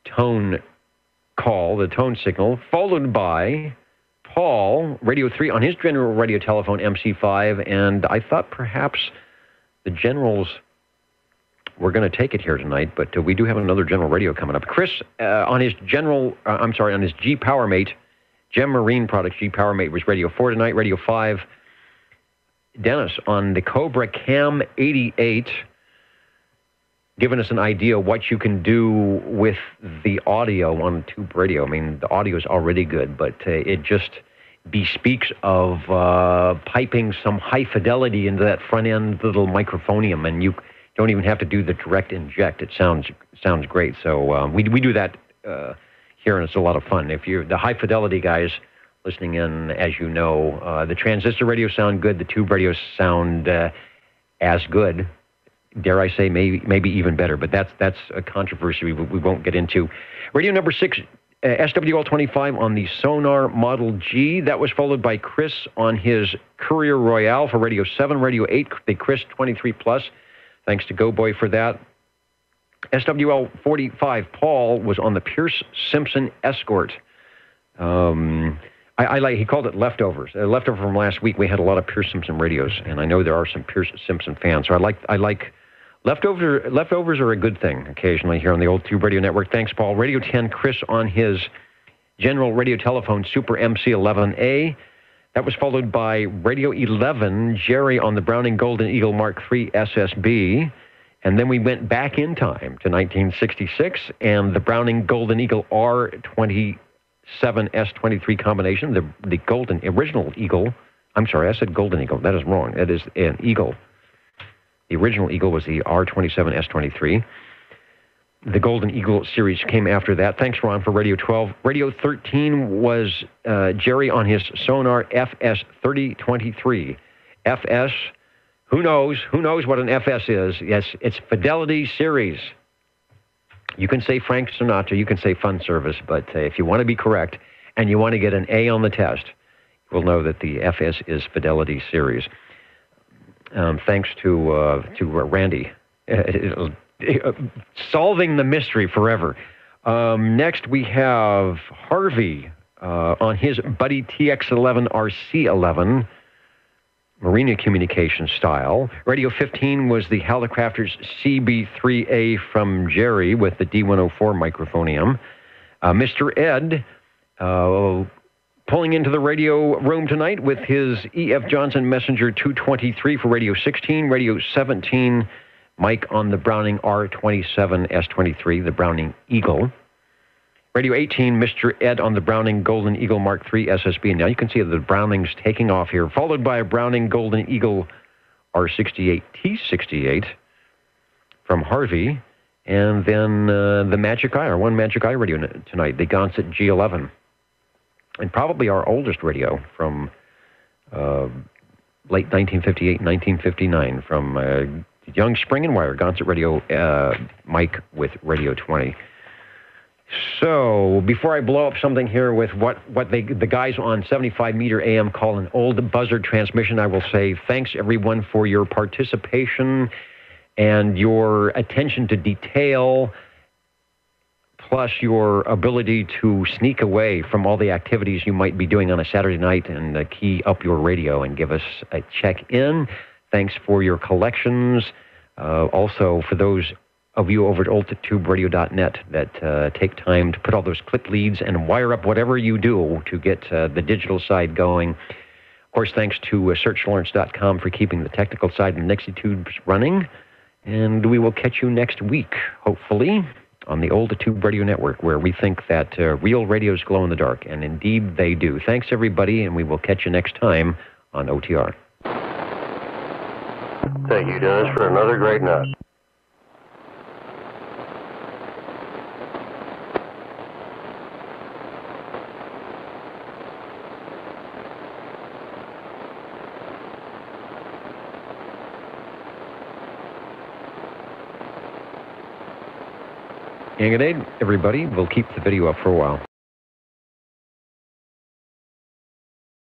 tone call, the tone signal, followed by Paul, Radio 3, on his General Radio Telephone MC5, and I thought perhaps the Generals were going to take it here tonight, but we do have another General Radio coming up. Chris, on his on his G PowerMate, Gem Marine Products G PowerMate was Radio 4 tonight, Radio 5. Dennis on the Cobra Cam 88, giving us an idea what you can do with the audio on tube radio. I mean, the audio is already good, but it bespeaks of piping some high fidelity into that front end little microphonium, and you don't even have to do the direct inject. It sounds great. So we do that here, and it's a lot of fun. If you're the high fidelity guys listening in, as you know, the transistor radios sound good. The tube radios sound as good. Dare I say, maybe even better. But that's a controversy we won't get into. Radio number 6, SWL25 on the Sonar Model G. That was followed by Chris on his Courier Royale for Radio 7, Radio 8, the Chris 23 Plus. Thanks to Go Boy for that. SWL45, Paul was on the Pierce Simpson Escort. He called it leftovers. Leftover from last week. We had a lot of Pierce Simpson radios, and I know there are some Pierce Simpson fans. So I like leftovers. Leftovers are a good thing occasionally here on the Old Tube Radio Network. Thanks, Paul. Radio 10, Chris on his General Radio Telephone Super MC11A. That was followed by Radio 11, Jerry on the Browning Golden Eagle Mark III SSB. And then we went back in time to 1966, and the Browning Golden Eagle R27 S23 combination, the original Eagle. I'm sorry, I said Golden Eagle. That is wrong. That is an Eagle. The original Eagle was the R27 S23. The Golden Eagle series came after that. Thanks, Ron, for Radio 12. Radio 13 was Jerry on his Sonar FS3023. FS, who knows what an FS is? Yes, it's Fidelity Series. You can say Frank Sinatra, you can say Fun Service, but if you want to be correct and you want to get an A on the test, you'll know that the FS is Fidelity Series. Thanks to Randy. Solving the mystery forever. Next, we have Harvey on his Buddy TX11 RC11, Marina Communication style. Radio 15 was the Hallicrafters CB3A from Jerry with the D104 microphonium. Mr. Ed pulling into the radio room tonight with his E.F. Johnson Messenger 223 for Radio 16, Radio 17, Mike on the Browning R27 S23, the Browning Eagle. Radio 18, Mr. Ed on the Browning Golden Eagle Mark III SSB. Now you can see the Browning's taking off here, followed by a Browning Golden Eagle R68 T68 from Harvey, and then the Magic Eye, our one Magic Eye radio tonight, the Gonset G11. And probably our oldest radio from late 1958, 1959, from Young Spring and Wire, Gonset Radio, Mike with Radio 20. So, before I blow up something here with what the guys on 75 meter AM call an old buzzard transmission, I will say thanks, everyone, for your participation and your attention to detail, plus your ability to sneak away from all the activities you might be doing on a Saturday night and key up your radio and give us a check-in. Thanks for your collections. Also, for those of you over at oldtuberadio.net that take time to put all those clip leads and wire up whatever you do to get the digital side going. Of course, thanks to searchlawrence.com for keeping the technical side and Nixie Tubes running. And we will catch you next week, hopefully, on the Old Tube Radio Network, where we think that real radios glow in the dark, and indeed they do. Thanks, everybody, and we will catch you next time on OTR. Thank you, Dennis, for another great night. And good day, everybody. We'll keep the video up for a while.